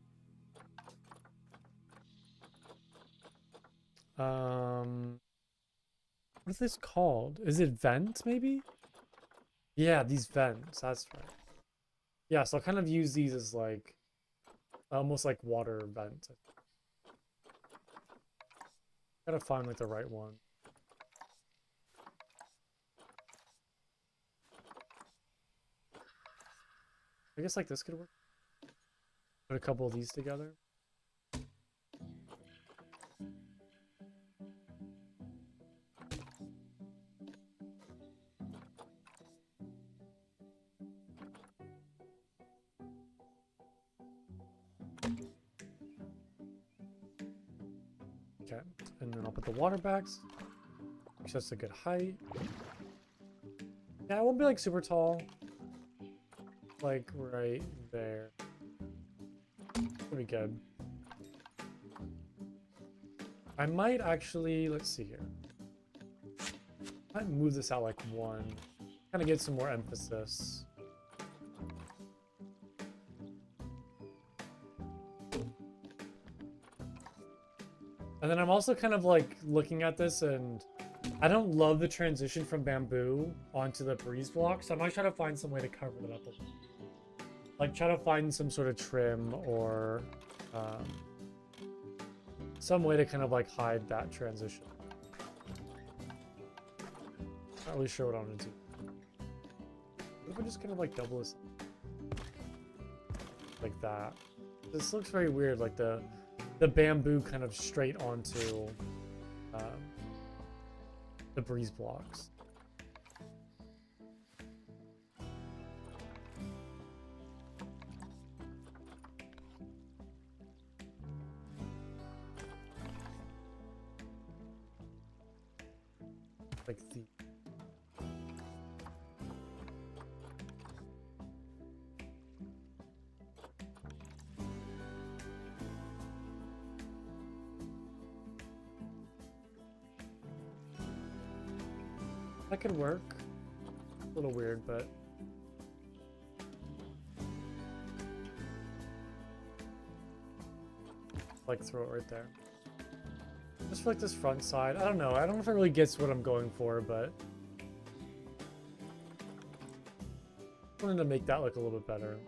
What is this called? Is it vent maybe? Yeah, these vents, that's right. Yeah, so I'll kind of use these as like almost like water vents. Gotta find like the right one. I guess like this could work. Put a couple of these together. Okay, and then I'll put the water bags. Make sure that's a good height. Yeah, it won't be like super tall. Like right there. That'll be good. I might actually, let's see here. I might move this out like 1. Kind of get some more emphasis. And then I'm also kind of like looking at this and I don't love the transition from bamboo onto the breeze block. So I might try to find some way to cover that up a little. Like try to find some sort of trim or some way to kind of like hide that transition. Not really sure what I'm gonna do. What if I just kind of like double this like that? This looks very weird, like the bamboo kind of straight onto the breeze blocks. Like the that could work. A little weird, but like throw it right there. Just for like this front side. I don't know. I don't know if it really gets what I'm going for, but I wanted to make that look a little bit better.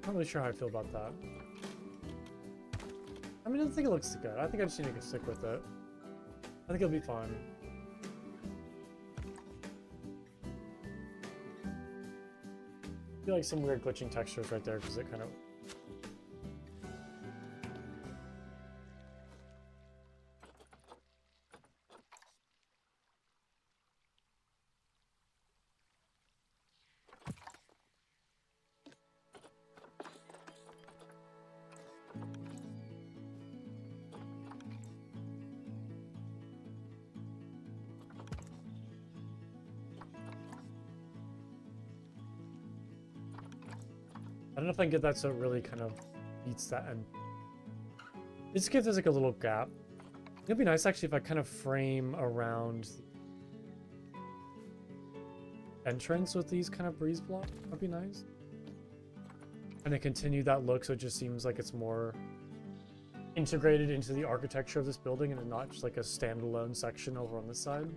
Not really sure how I feel about that. I mean, I think it looks good. I think I just need to stick with it. I think it'll be fine. I feel like some weird glitching textures right there because it kind of... I don't know if I can get that so it really kind of beats that end. Just give there's like a little gap. It'd be nice actually if I kind of frame around the entrance with these kind of breeze blocks. That'd be nice. And then continue that look so it just seems like it's more integrated into the architecture of this building and not just like a standalone section over on this side.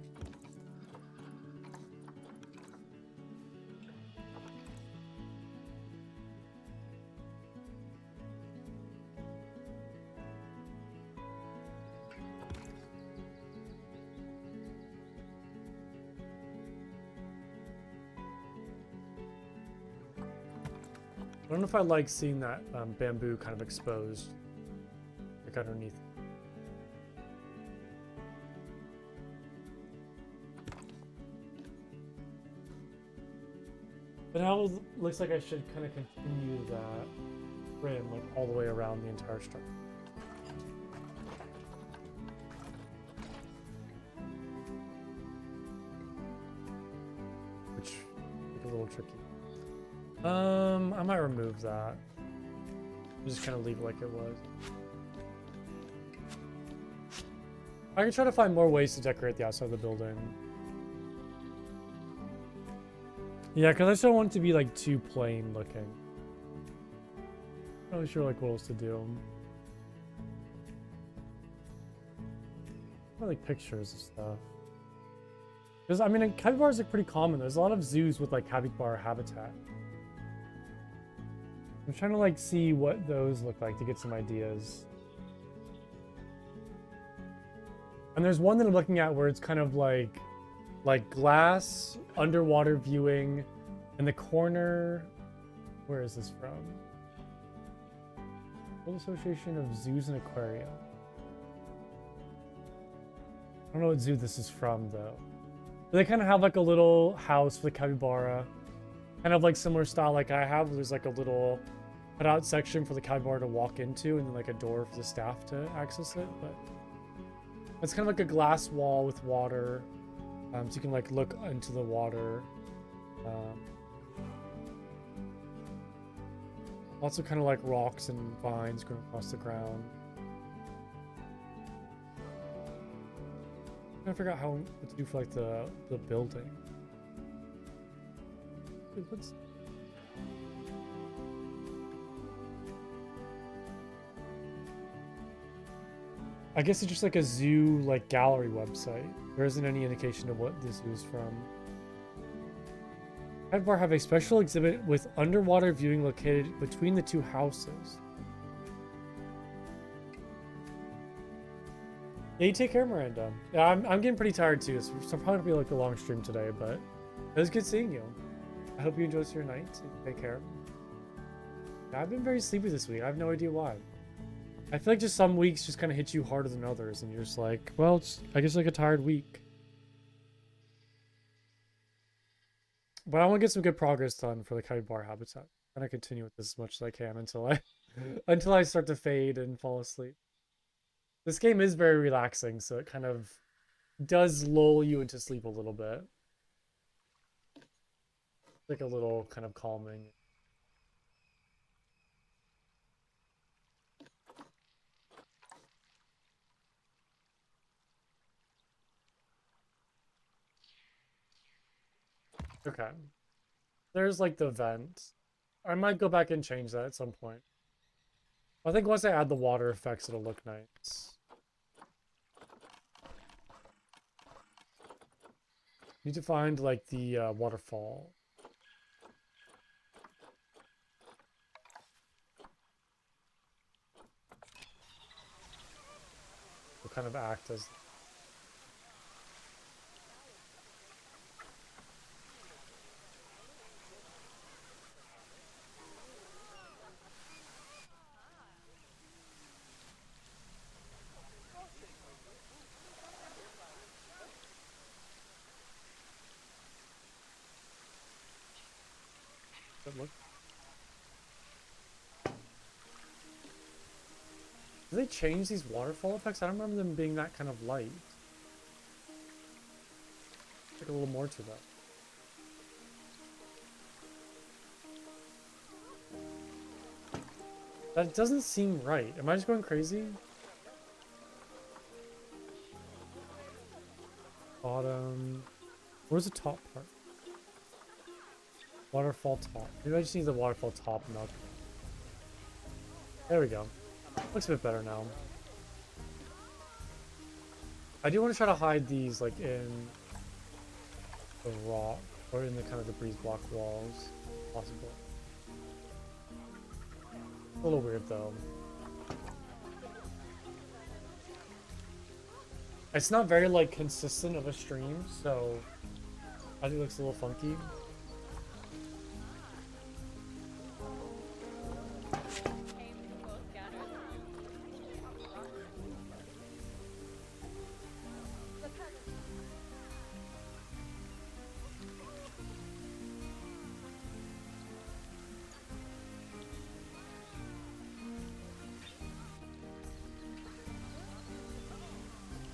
I don't know if I like seeing that bamboo kind of exposed, like underneath. But now it looks like I should kind of continue that rim like all the way around the entire structure. Which is a little tricky. I might remove that. Just kind of leave it like it was. I can try to find more ways to decorate the outside of the building. Yeah, because I just don't want it to be like too plain looking. Not really sure like what else to do. I like pictures and stuff. Because I mean, capybaras are pretty common. There's a lot of zoos with like capybara habitat. I'm trying to like see what those look like to get some ideas. And there's one that I'm looking at where it's kind of like glass underwater viewing in the corner. Where is this from? World Association of Zoos and Aquaria. I don't know what zoo this is from though. But they kind of have like a little house for the capybara. Kind of like similar style like I have. There's like a little cutout section for the capybara to walk into and then like a door for the staff to access it. But it's kind of like a glass wall with water. So you can like look into the water. Also kind of like rocks and vines growing across the ground. I'm trying to figure out what to do for like the building. What's I guess it's just like a zoo, like gallery website. There isn't any indication of what this zoo is from. Capybara have a special exhibit with underwater viewing located between the two houses. Yeah, you take care, Miranda. Yeah, I'm getting pretty tired too, so it's probably gonna be like a long stream today, but it was good seeing you. I hope you enjoy your night. Take care. Yeah, I've been very sleepy this week. I have no idea why. I feel like just some weeks just kind of hit you harder than others, and you're just like, well, it's, I guess like a tired week. But I want to get some good progress done for the capybara habitat. And I continue with this as much as I can until I until I start to fade and fall asleep. This game is very relaxing, so it kind of does lull you into sleep a little bit. Like a little kind of calming. Okay. There's like the vent. I might go back and change that at some point. I think once I add the water effects, it'll look nice. Need to find like the waterfall. Will kind of act as it look. Do they change these waterfall effects? I don't remember them being that kind of light. Like a little more to that. That doesn't seem right. Am I just going crazy? Bottom. Where's the top part? Waterfall top. Maybe I just need the waterfall top and not. There we go. Looks a bit better now. I do want to try to hide these like in the rock or in the kind of the breeze block walls, if possible. A little weird though. It's not very like consistent of a stream, so I think it looks a little funky.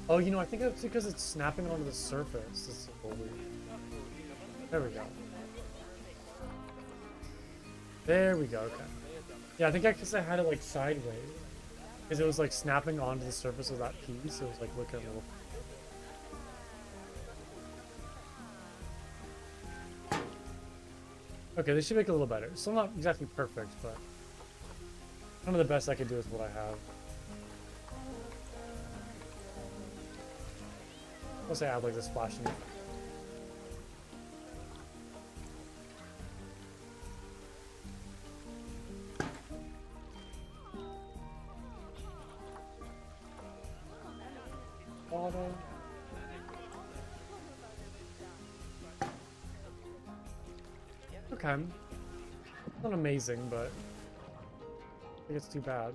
Oh, you know, I think it's because it's snapping onto the surface. It's a little weird. There we go. There we go, okay. Yeah, I think because I had it like sideways. Because it was like snapping onto the surface of that piece. It was like looking a little... Okay, this should make it a little better. Still not exactly perfect, but kind of the best I can do with what I have. Let's say I add like this splashing. Water. Okay. Not amazing, but I think it's too bad.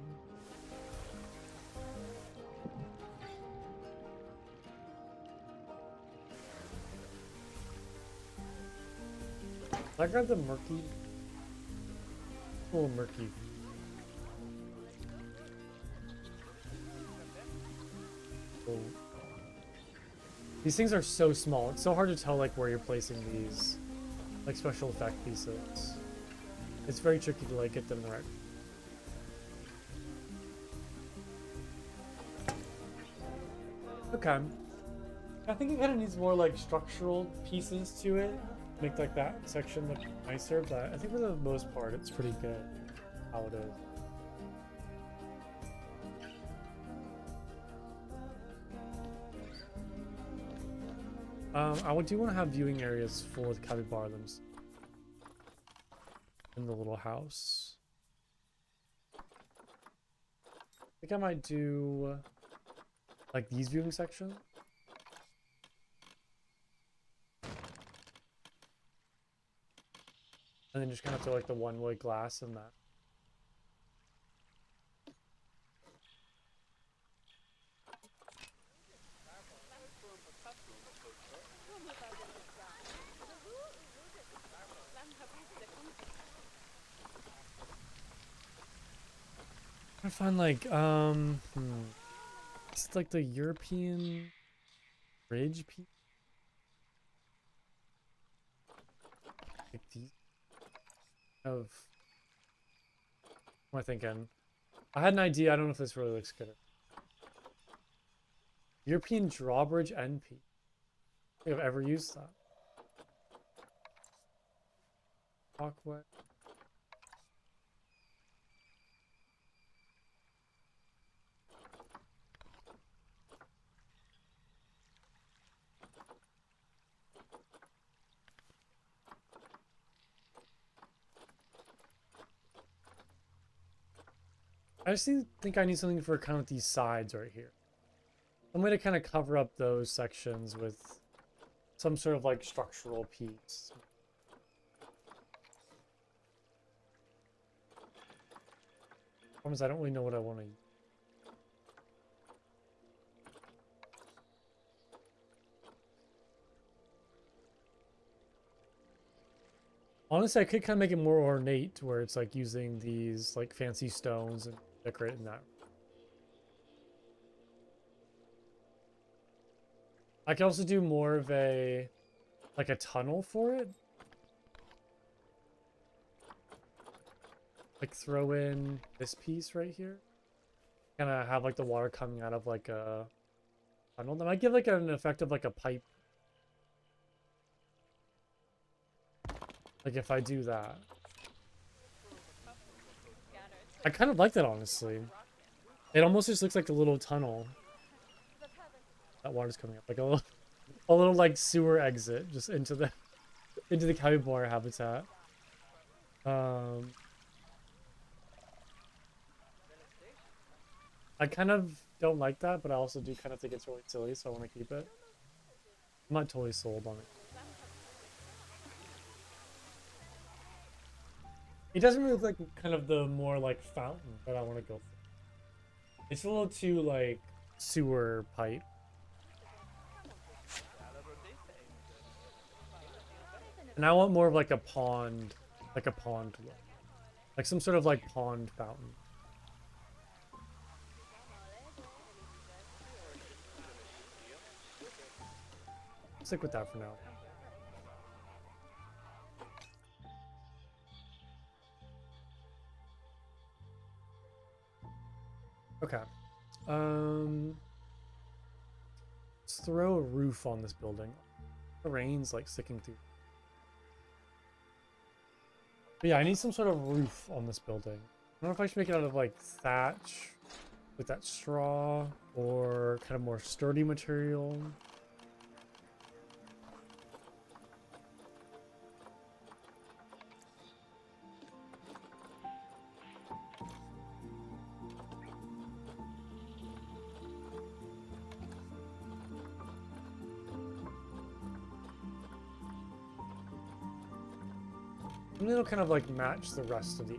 I grabbed the murky. A little murky. Oh. These things are so small. It's so hard to tell like where you're placing these like special effect pieces. It's very tricky to like get them right. Okay. I think it kind of needs more like structural pieces to it. Make like that section look nicer, but I think for the most part it's pretty good how it is. I do want to have viewing areas for the capybara themselves in the little house. I think I might do like these viewing sections. And then just kind of throw like the one-way glass in that. I find like it's like the European bridge piece. Like these of what am I thinking? I had an idea, I don't know if this really looks good. European drawbridge end piece. I don't think I've ever used that. Walkway. I just think I need something for kind of these sides right here. Some way to kind of cover up those sections with some sort of like structural piece. Problem is I don't really know what I want to use. Honestly, I could kind of make it more ornate where it's like using these like fancy stones and decorating that. I could also do more of a like a tunnel for it. Like throw in this piece right here. Kind of have like the water coming out of like a tunnel. That might give like an effect of like a pipe. Like if I do that. I kind of like that, honestly. It almost just looks like a little tunnel. That water's coming up. Like a little like sewer exit just into the capybara habitat. I kind of don't like that, but I also do kind of think it's really silly, so I want to keep it. I'm not totally sold on it. It doesn't really look like kind of the more like fountain that I want to go for. It's a little too like sewer pipe. And I want more of like a pond look. Like some sort of like pond fountain. Stick with that for now. Okay. Let's throw a roof on this building. The rain's like sticking through. But yeah, I need some sort of roof on this building. I don't know if I should make it out of like thatch with that straw or kind of more sturdy material. And it'll kind of like match the rest of the...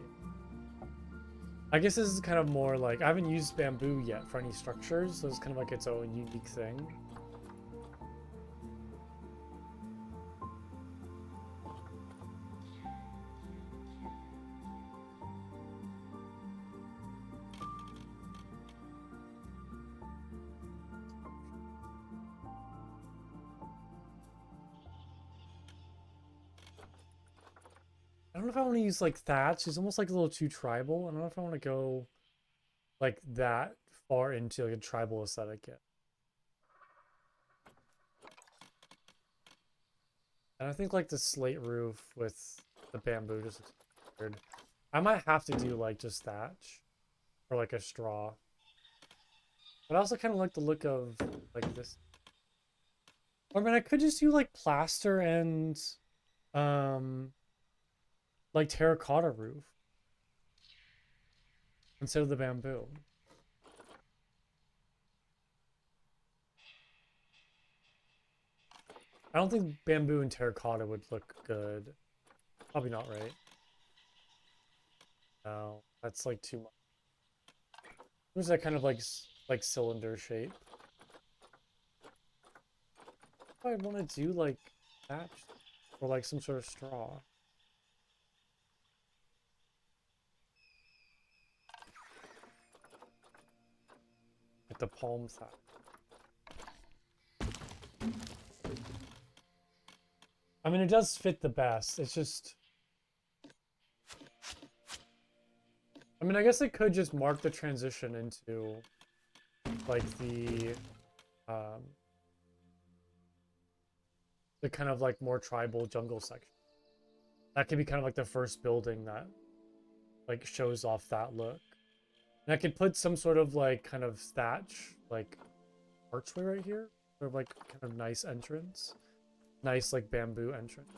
I guess this is kind of more like... I haven't used bamboo yet for any structures, so it's kind of like its own unique thing. I don't know if I want to use like thatch. It's almost like a little too tribal. I don't know if I want to go like that far into like a tribal aesthetic yet. And I think like the slate roof with the bamboo just looks weird. I might have to do like just thatch or like a straw. But I also kind of like the look of like this. Or I mean, I could just do like plaster and um like terracotta roof instead of the bamboo. I don't think bamboo and terracotta would look good. Probably not, right? No, that's like too much. Who's that kind of like cylinder shape? I want to do like thatch or like some sort of straw. Like the palm thatch. I mean, it does fit the best. It's just, I mean, I guess it could just mark the transition into like um, the kind of like more tribal jungle section. That could be kind of like the first building that like shows off that look. And I could put some sort of like kind of thatch, like archway right here. Sort of like kind of nice entrance. Nice like bamboo entrance.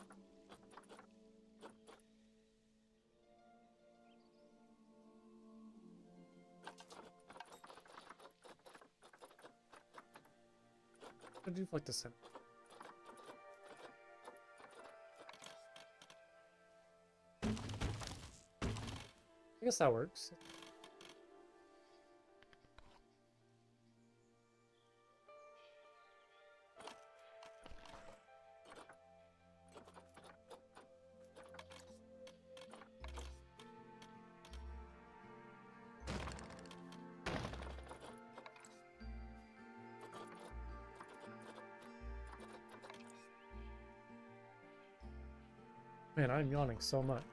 I do like the center. I guess that works. Man, I'm yawning so much.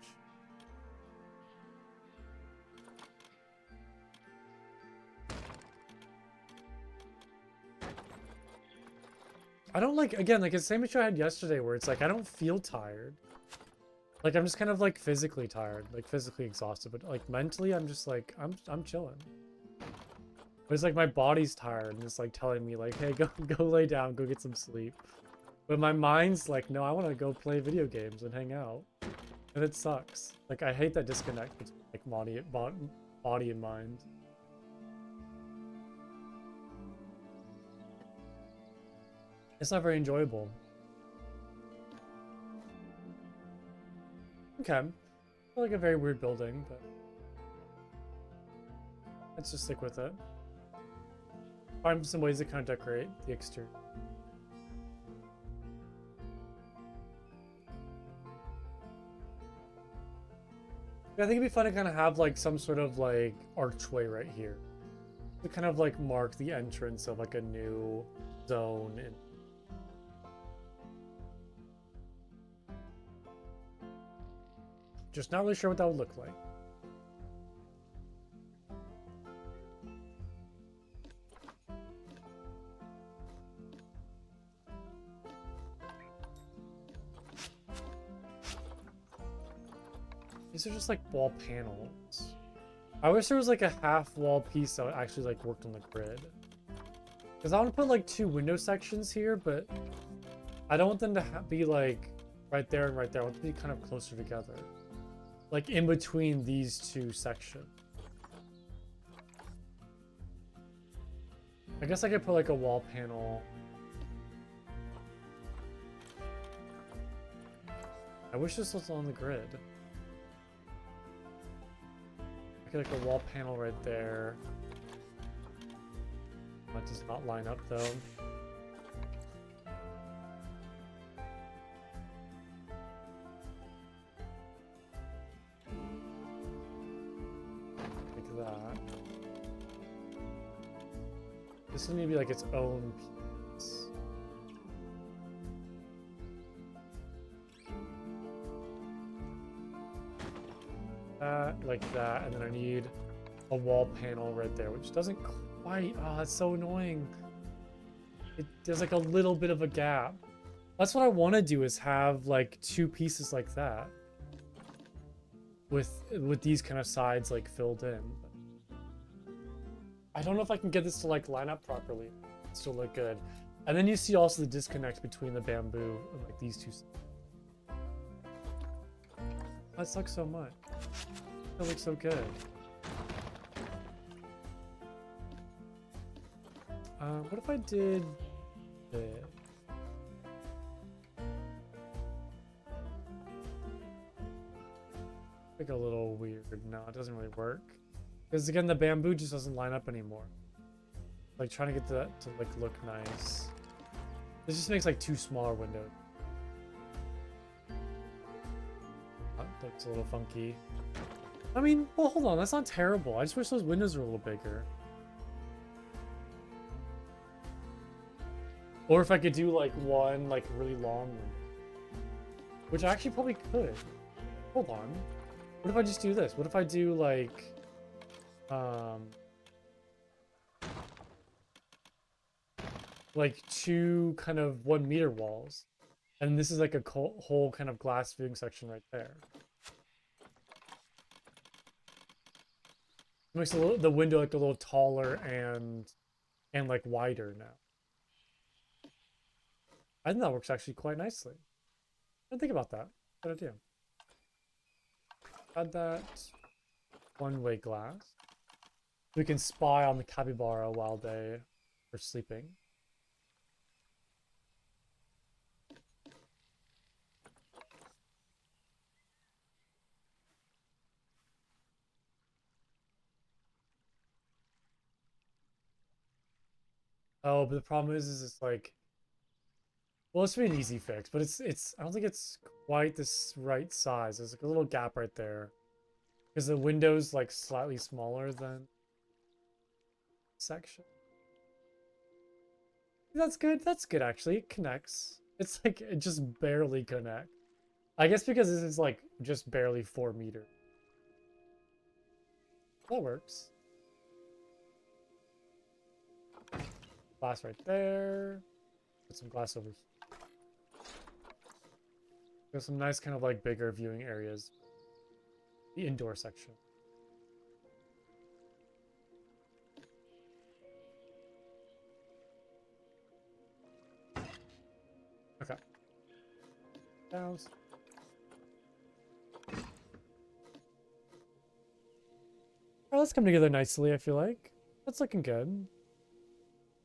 I don't like, again, like it's the same issue I had yesterday where it's like I don't feel tired. Like I'm just kind of like physically tired, like physically exhausted, but like mentally I'm just like I'm chilling. But it's like my body's tired and it's like telling me like, hey, go lay down, go get some sleep. But my mind's like, no, I want to go play video games and hang out. And it sucks. Like I hate that disconnect between like body and mind. It's not very enjoyable. Okay. Like a very weird building, but let's just stick with it. Find some ways to kind of decorate the exterior. Yeah, I think it'd be fun to kind of have like some sort of like archway right here to kind of like mark the entrance of like a new zone in. Just not really sure what that would look like. These are just like wall panels. I wish there was like a half wall piece that actually like worked on the grid. Because I want to put like two window sections here, but I don't want them to be like right there and right there. I want them to be kind of closer together. Like in between these two sections. I guess I could put like a wall panel. I wish this was on the grid. I could like a wall panel right there. That does not line up though. Like that. This would need to be like its own piece. That, like that, and then I need a wall panel right there, which doesn't quite, oh, that's so annoying. There's like a little bit of a gap. That's what I want to do, is have like two pieces like that. With these kind of sides like filled in. I don't know if I can get this to like line up properly. Still look good. And then you see also the disconnect between the bamboo and like these two. That sucks so much. That looks so good. What if I did this? Like a little weird. No, it doesn't really work. Because again, the bamboo just doesn't line up anymore. Like trying to get that to like look nice. This just makes like two smaller windows. That looks a little funky. I mean, well, hold on, that's not terrible. I just wish those windows were a little bigger. Or if I could do like one like really long one. Which I actually probably could. Hold on. What if I just do this? What if I do like two kind of 1 meter walls, and this is like a whole kind of glass viewing section right there. It makes the window like a little taller and like wider now. I think that works actually quite nicely. I didn't think about that. Good idea. Add that one-way glass. We can spy on the capybara while they are sleeping. Oh, but the problem is it's like, well, it's be an easy fix, but it's I don't think it's quite this right size. There's like a little gap right there because the window's like slightly smaller than section. That's good. That's good actually. It connects. It's like it just barely connects. I guess because this is like just barely 4 meters. That works. Glass right there. Put some glass over here. There's some nice kind of like bigger viewing areas. The indoor section. Okay. Down. Oh, let's come together nicely, I feel like. That's looking good.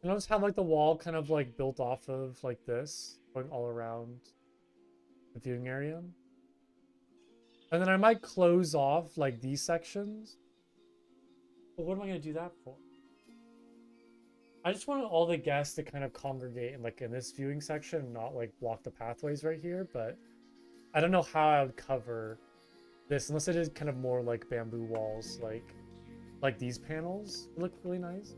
And I'll just have like the wall kind of like built off of like this, going all around the viewing area. And then I might close off like these sections. But what am I going to do that for? I just wanted all the guests to kind of congregate in like in this viewing section and not like block the pathways right here. But I don't know how I would cover this unless I did kind of more like bamboo walls, like these panels look really nice.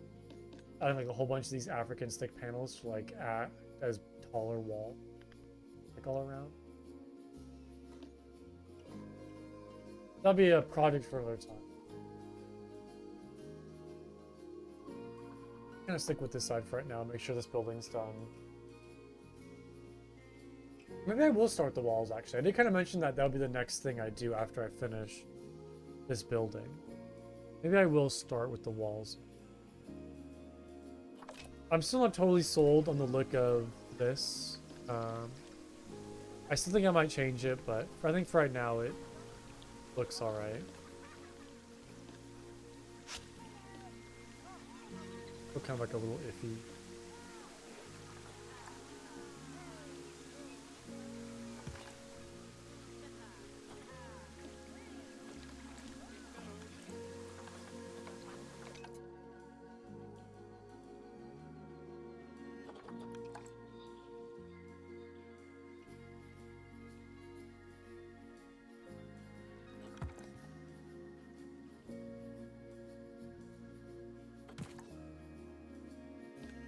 I have like a whole bunch of these African stick panels to like act as taller wall, like all around. That'll be a project for another time. I'm gonna stick with this side for right now. Make sure this building's done. Maybe I will start the walls actually. I did kind of mention that that'll be the next thing I do after I finish this building. Maybe I will start with the walls. I'm still not totally sold on the look of this. I still think I might change it, but I think for right now it looks alright. Still kind of like a little iffy.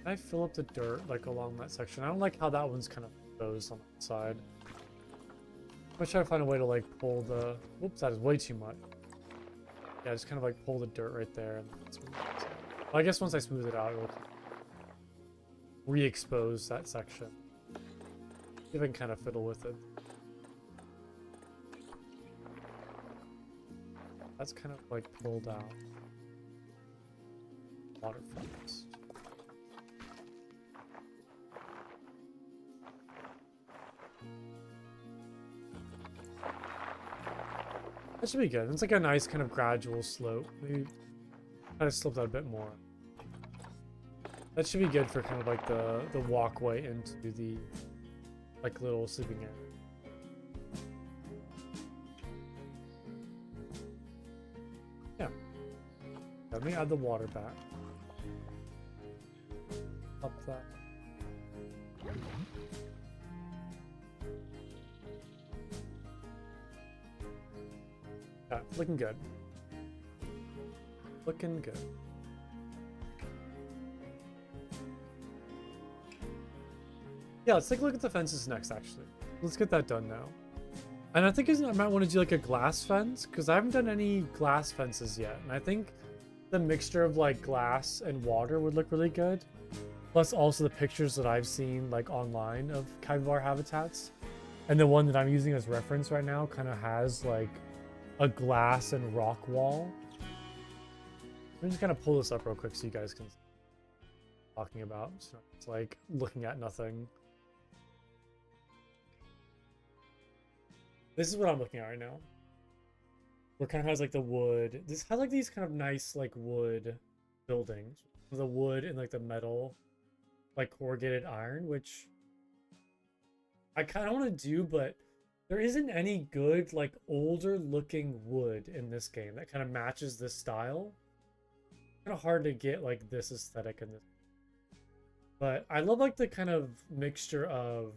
Can I fill up the dirt like along that section? I don't like how that one's kind of exposed on that side. I'm trying to find a way to like pull the. Whoops, that is way too much. Yeah, just kind of like pull the dirt right there and smooth it out. Well, I guess once I smooth it out, it'll re-expose that section. See if I can kind of fiddle with it. That's kind of like pulled out. Waterfalls. That should be good. It's like a nice kind of gradual slope. Maybe kind of slope that a bit more. That should be good for kind of like the walkway into the like little sleeping area. Yeah. Let me add the water back. Up that. Yeah, looking good. Looking good. Yeah, let's take a look at the fences next, actually. Let's get that done now. And I think I might want to do like a glass fence, because I haven't done any glass fences yet. And I think the mixture of like glass and water would look really good. Plus also the pictures that I've seen like online of capybara habitats. And the one that I'm using as reference right now kind of has like a glass and rock wall. Let me just kind of pull this up real quick so you guys can see what I'm talking about. So it's like looking at nothing. This is what I'm looking at right now. Where it kind of has like the wood. This has like these kind of nice like wood buildings. The wood and like the metal, like corrugated iron, which I kind of want to do, but there isn't any good like older looking wood in this game that kind of matches this style. Kind of hard to get like this aesthetic in this. But I love like the kind of mixture of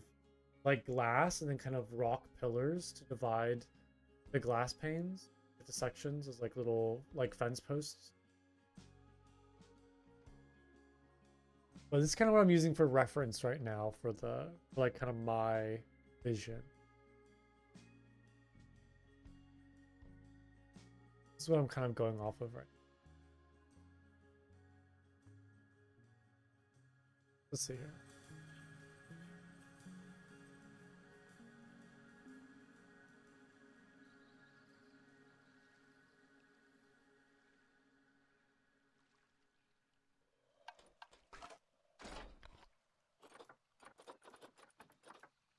like glass and then kind of rock pillars to divide the glass panes into sections as like little like fence posts. But this is kind of what I'm using for reference right now for the for like kind of my vision. This is what I'm kind of going off of right now. Let's see here.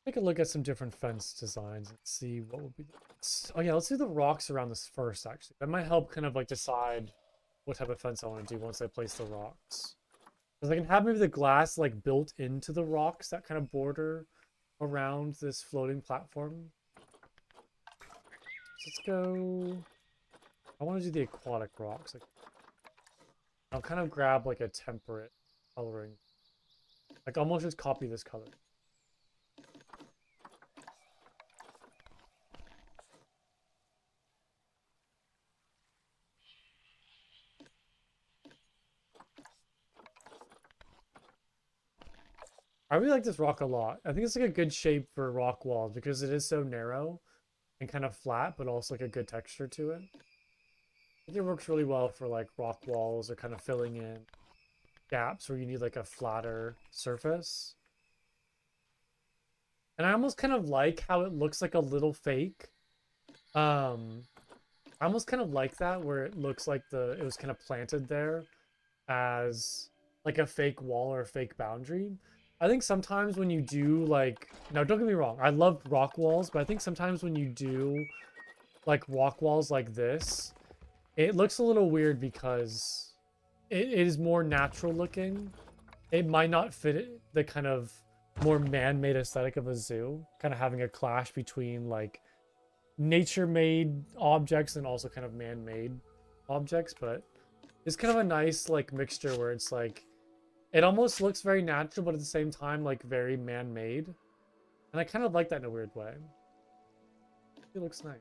Take a look at some different fence designs and see what would be the best. Oh yeah, let's do the rocks around this first, actually. That might help kind of like decide what type of fence I want to do once I place the rocks. Because I can have maybe the glass like built into the rocks that kind of border around this floating platform. So let's go... I want to do the aquatic rocks. Like, I'll kind of grab like a temperate coloring. Like almost just copy this color. I really like this rock a lot. I think it's like a good shape for rock walls because it is so narrow and kind of flat, but also like a good texture to it. I think it works really well for like rock walls or kind of filling in gaps where you need like a flatter surface. And I almost kind of like how it looks like a little fake. I almost kind of like that where it looks like it was kind of planted there as like a fake wall or a fake boundary. I think sometimes when you do like, now don't get me wrong, I love rock walls, but I think sometimes when you do like rock walls like this, it looks a little weird because it is more natural looking. It might not fit the kind of more man-made aesthetic of a zoo, kind of having a clash between like nature-made objects and also kind of man-made objects, but it's kind of a nice like mixture where it's like it almost looks very natural, but at the same time, like very man-made. And I kind of like that in a weird way. It looks nice.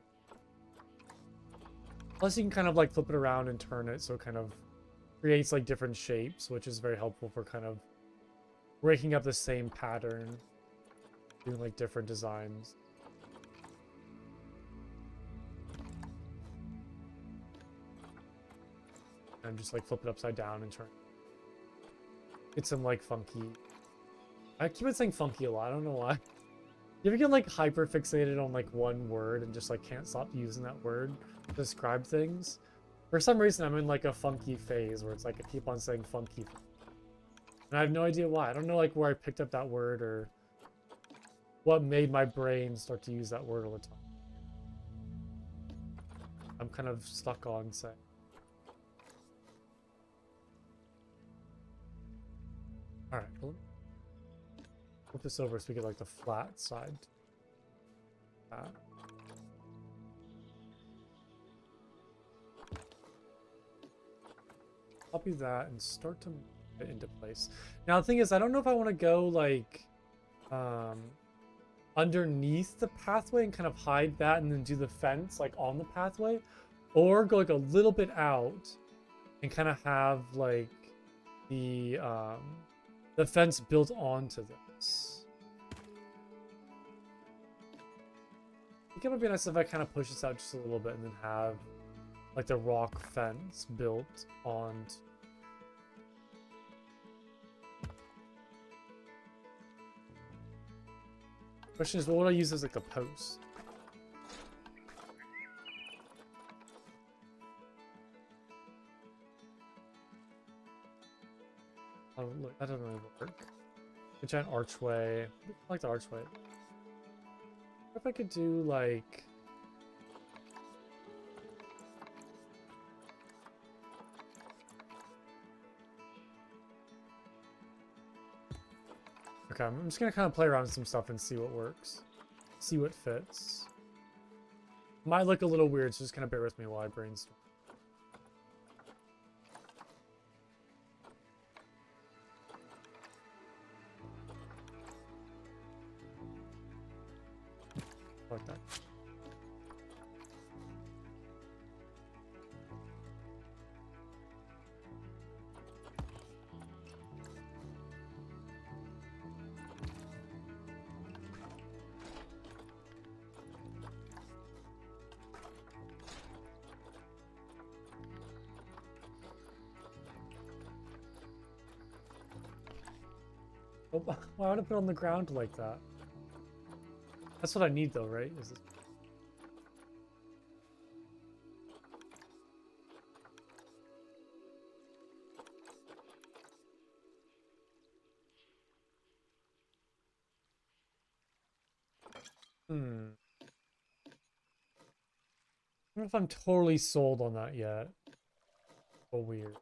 Plus, you can kind of like flip it around and turn it so it kind of creates like different shapes, which is very helpful for kind of breaking up the same pattern, doing like different designs. And just like flip it upside down and turn. Get some like funky. I keep on saying funky a lot. I don't know why. You ever get like hyper fixated on like one word and just like can't stop using that word to describe things? For some reason, I'm in like a funky phase where it's like I keep on saying funky. And I have no idea why. I don't know like where I picked up that word or what made my brain start to use that word all the time. I'm kind of stuck on, say. All right, well, flip this over so we get like the flat side. Copy that and start to move it into place. Now the thing is, I don't know if I want to go like underneath the pathway and kind of hide that and then do the fence like on the pathway, or go like a little bit out and kind of have like the fence built onto this. I think it would be nice if I kind of push this out just a little bit and then have like the rock fence built on. Question is, what would I use as like a post? Oh, look, that doesn't really work. A giant archway. I like the archway. What if I could do like... Okay, I'm just gonna kind of play around with some stuff and see what works. See what fits. Might look a little weird, so just kind of bear with me while I brainstorm. Like that. Oh, why would I put it on the ground like that? That's what I need though, right? Is it... I don't know if I'm totally sold on that yet. Oh, weird.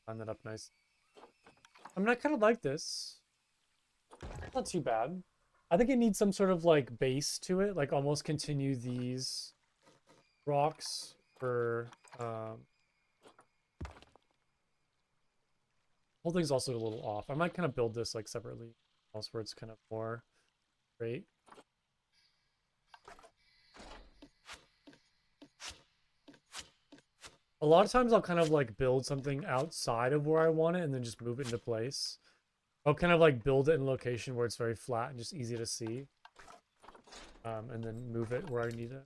Line that up nice. I mean, I kind of like this. Not too bad. I think it needs some sort of like base to it, like almost continue these rocks for whole thing's also a little off. I might kind of build this like separately, else where it's kind of more great. A lot of times I'll kind of like build something outside of where I want it and then just move it into place. I'll kind of like build it in a location where it's very flat and just easy to see. And then move it where I need it.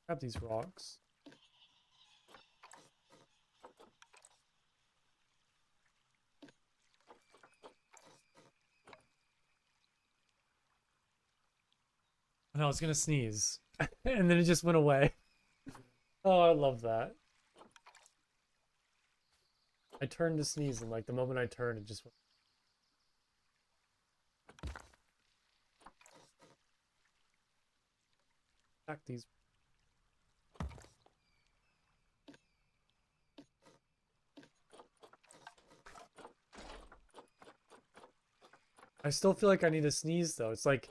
Grab these rocks. No, I was gonna sneeze. And then it just went away. Oh, I love that. I turned to sneeze and like the moment I turned, it just went. Back these. I still feel like I need to sneeze though. It's like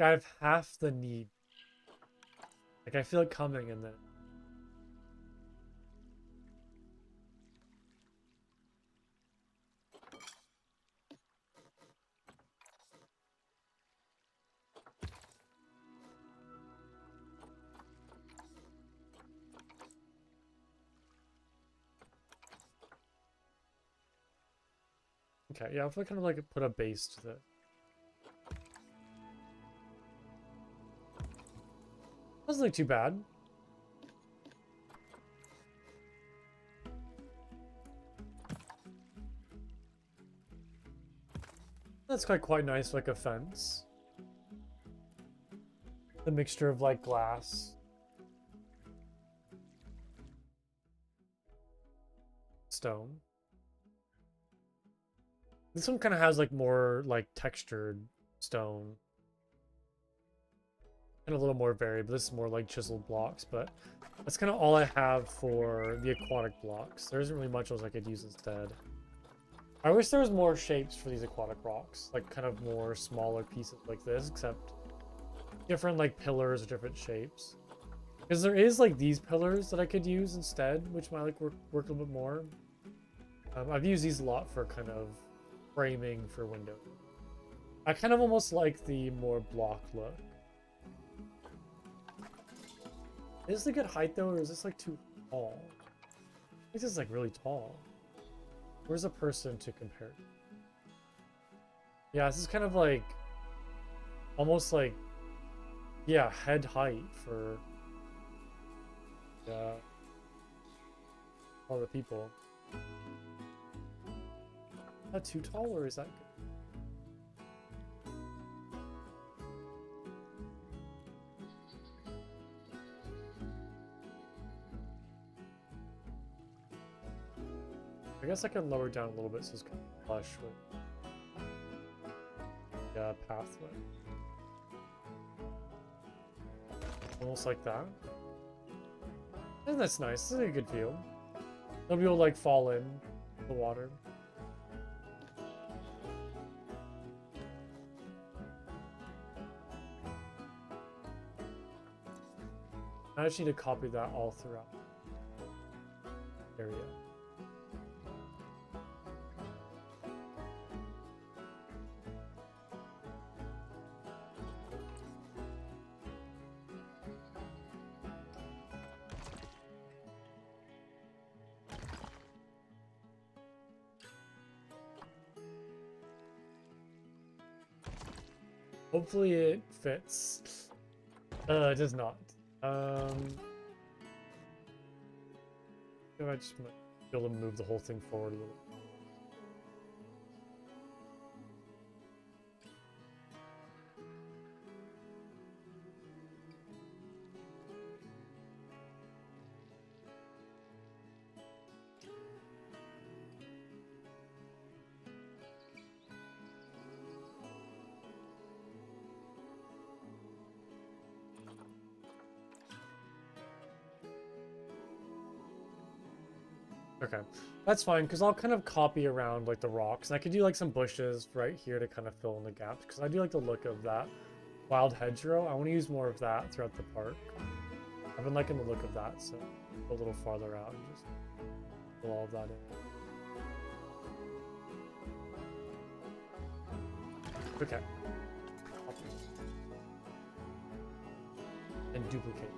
I have half the need. Like I feel it coming and then. Okay, yeah, if I kind of like put a base to the. Doesn't look too bad. That's quite nice, like a fence. The mixture of like glass, stone. This one kind of has like more like textured stone. And a little more varied, but this is more like chiseled blocks. But that's kind of all I have for the aquatic blocks. There isn't really much else I could use instead. I wish there was more shapes for these aquatic rocks, like kind of more smaller pieces like this, except different like pillars or different shapes. Because there is like these pillars that I could use instead, which might like work a little bit more. I've used these a lot for kind of framing for windows. I kind of almost like the more block look. Is this a good height though, or is this like too tall? I think this is like really tall. Where's a person to compare? Yeah, this is kind of like almost like, yeah, head height for all the people. Is that too tall, or is that good? I guess I can lower down a little bit so it's kind of flush with the pathway. Almost like that. And that's nice. This is a good view. They'll be able to like fall in the water. I just need to copy that all throughout the area. Hopefully it fits. It does not. I just might be able to move the whole thing forward a little. Okay, that's fine, because I'll kind of copy around like the rocks. And I could do like some bushes right here to kind of fill in the gaps, because I do like the look of that wild hedgerow. I want to use more of that throughout the park. I've been liking the look of that, so go a little farther out and just fill all of that in. Okay. And duplicate.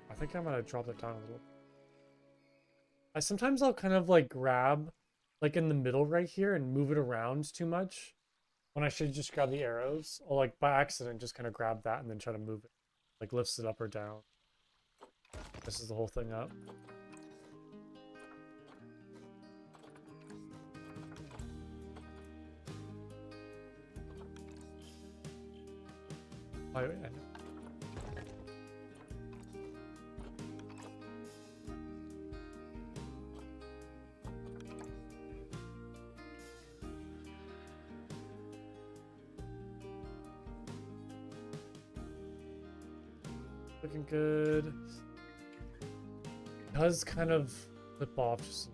I think I'm gonna drop it down a little. Sometimes I'll kind of like grab like in the middle right here and move it around too much when I should just grab the arrows. Or like by accident just kind of grab that and then try to move it. Like lifts it up or down. This is the whole thing up. Oh, I know. Looking good. It does kind of flip off. Just...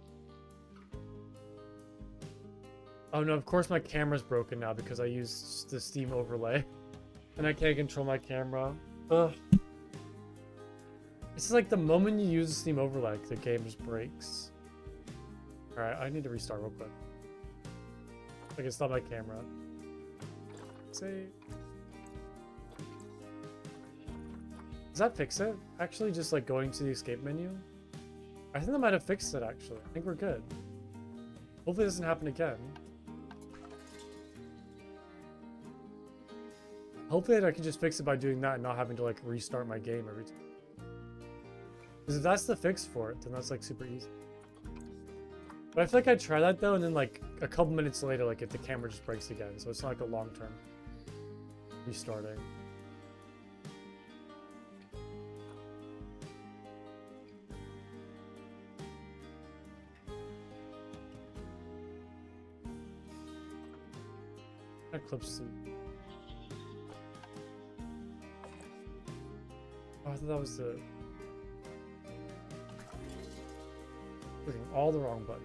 Oh no, of course my camera's broken now because I used the Steam overlay. And I can't control my camera. Ugh. It's like the moment you use the Steam overlay, the game just breaks. Alright, I need to restart real quick. I can stop my camera. Save. Does that fix it? Actually, just like going to the escape menu? I think that might have fixed it, actually. I think we're good. Hopefully it doesn't happen again. Hopefully I can just fix it by doing that and not having to like restart my game every time. Because if that's the fix for it, then that's like super easy. But I feel like I try that though, and then like a couple minutes later, like if the camera just breaks again, so it's not like a long-term restarting. Eclipse suit. Oh, I thought that was the... Clicking all the wrong button.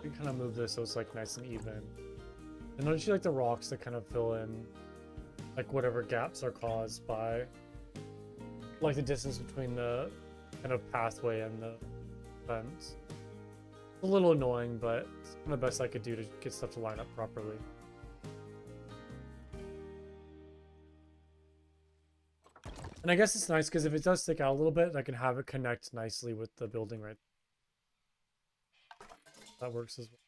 You can kind of move this so it's like nice and even. And don't you like the rocks that kind of fill in like whatever gaps are caused by like the distance between the kind of pathway and the fence? It's a little annoying, but it's kind of the best I could do to get stuff to line up properly. And I guess it's nice because if it does stick out a little bit, I can have it connect nicely with the building right. That works as well.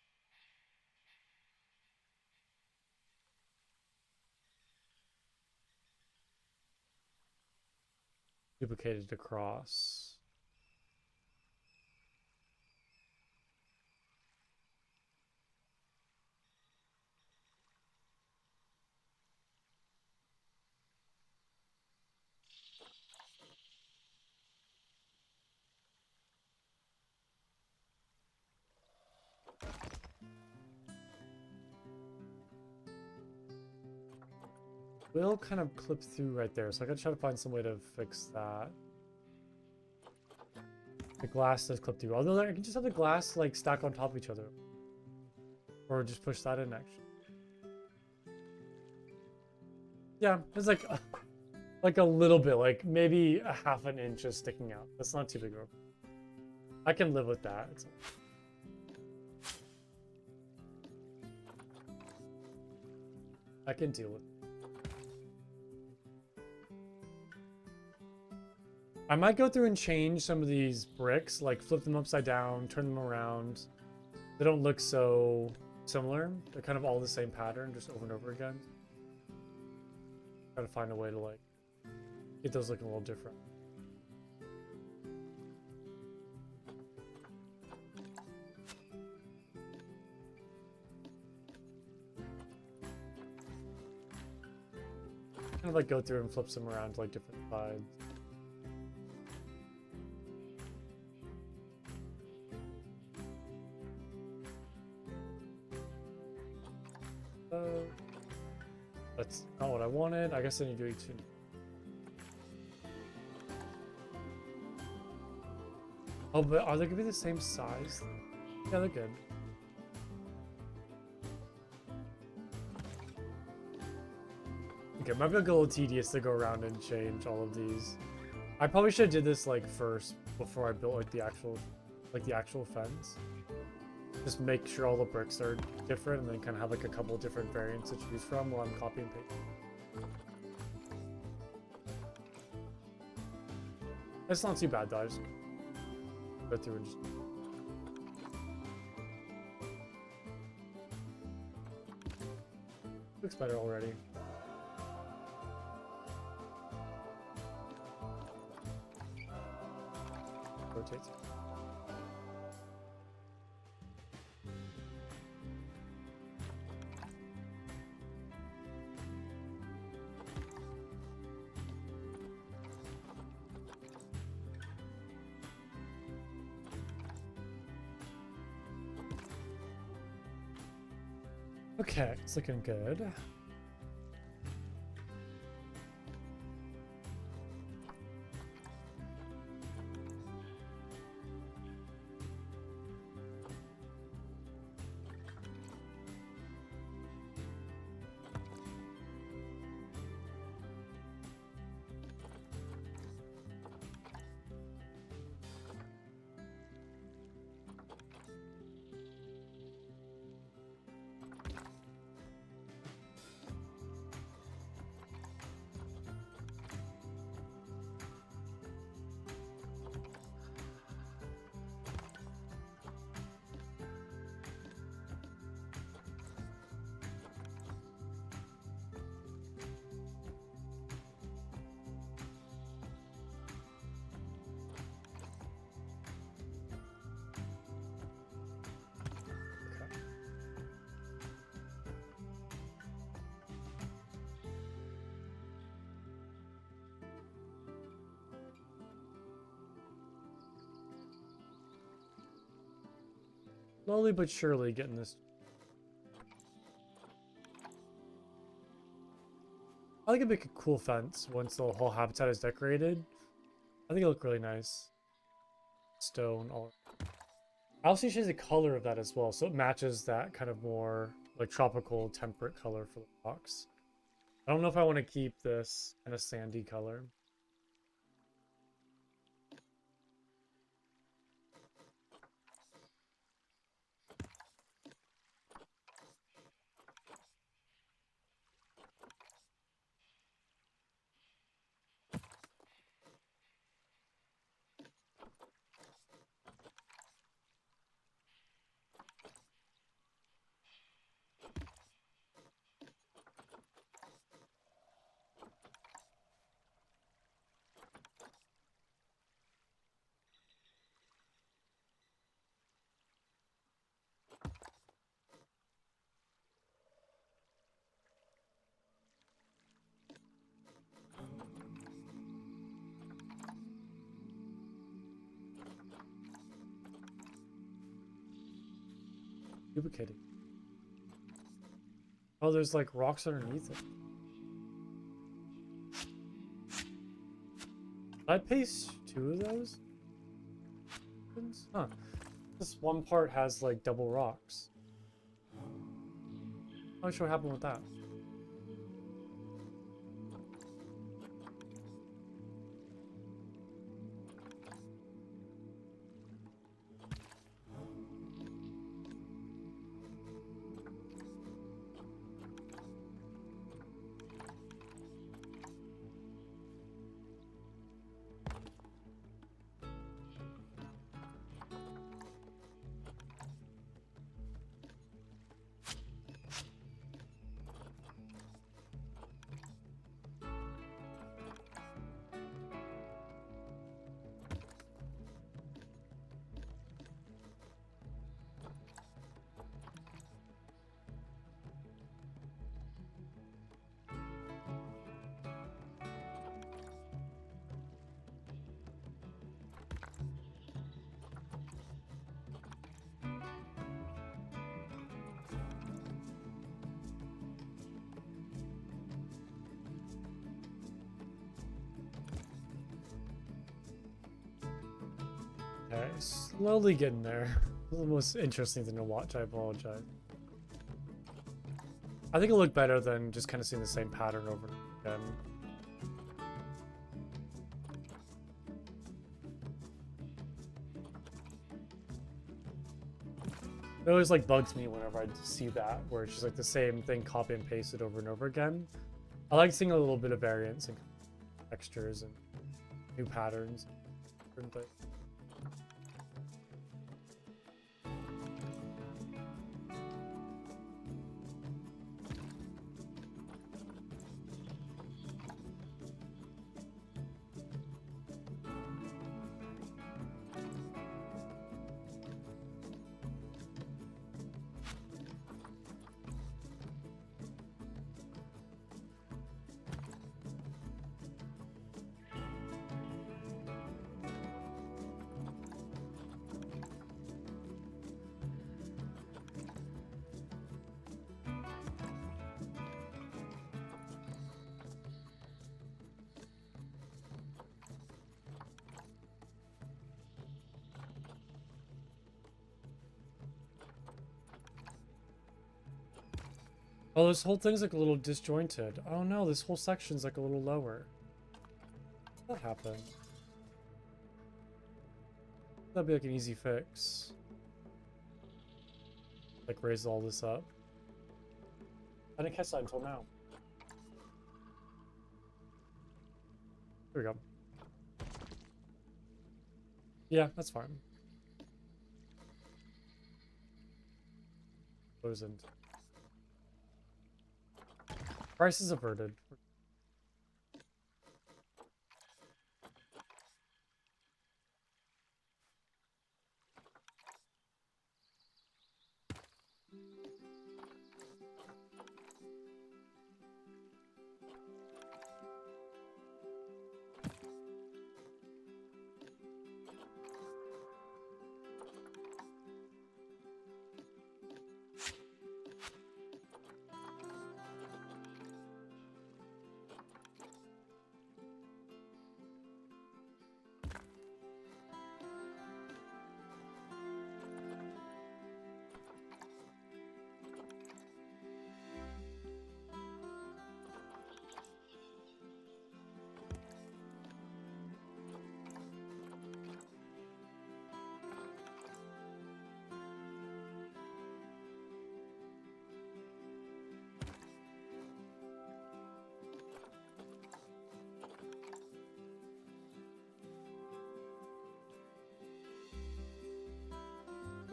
Duplicated across. Will kind of clip through right there, so I gotta try to find some way to fix that. The glass does clip through, although I can just have the glass like stack on top of each other, or just push that in actually. Yeah, it's like a little bit, like maybe a half an inch is sticking out. That's not too big of a... I can live with that. I can deal with it. I might go through and change some of these bricks, like flip them upside down, turn them around. They don't look so similar. They're kind of all the same pattern, just over and over again. Try to find a way to like get those looking a little different. Kind of like go through and flip them around to like different sides. That's not what I wanted. I guess I need to do each. Oh, but are they gonna be the same size? Yeah, they're good. Okay, might be like a little tedious to go around and change all of these. I probably should have did this like first before I built like the actual fence. Just make sure all the bricks are different and then kind of have like a couple different variants to choose from while I'm copying and pasting. It's not too bad though, I just go through and just... Looks better already. Rotate. Okay, it's looking good. Slowly but surely getting this. I think it'd make a cool fence once the whole habitat is decorated. I think it'll look really nice. Stone, all. I also change the color of that as well, so it matches that kind of more like tropical temperate color for the rocks. I don't know if I want to keep this kind of sandy color. Duplicating. Oh, there's like rocks underneath it. Did I paste 2 of those? Huh. This one part has like double rocks. Not sure what happened with that. Okay, slowly getting there. This is the most interesting thing to watch, I apologize. I think it'll look better than just kind of seeing the same pattern over and over again. It always like bugs me whenever I see that, where it's just like the same thing copy and pasted over and over again. I like seeing a little bit of variance and textures and new patterns. Different things. Oh, this whole thing's like a little disjointed. Oh no, this whole section's like a little lower. What happened? That'd be like an easy fix. Like raise all this up. I didn't catch that until now. There we go. Yeah, that's fine. Frozen. Crisis averted.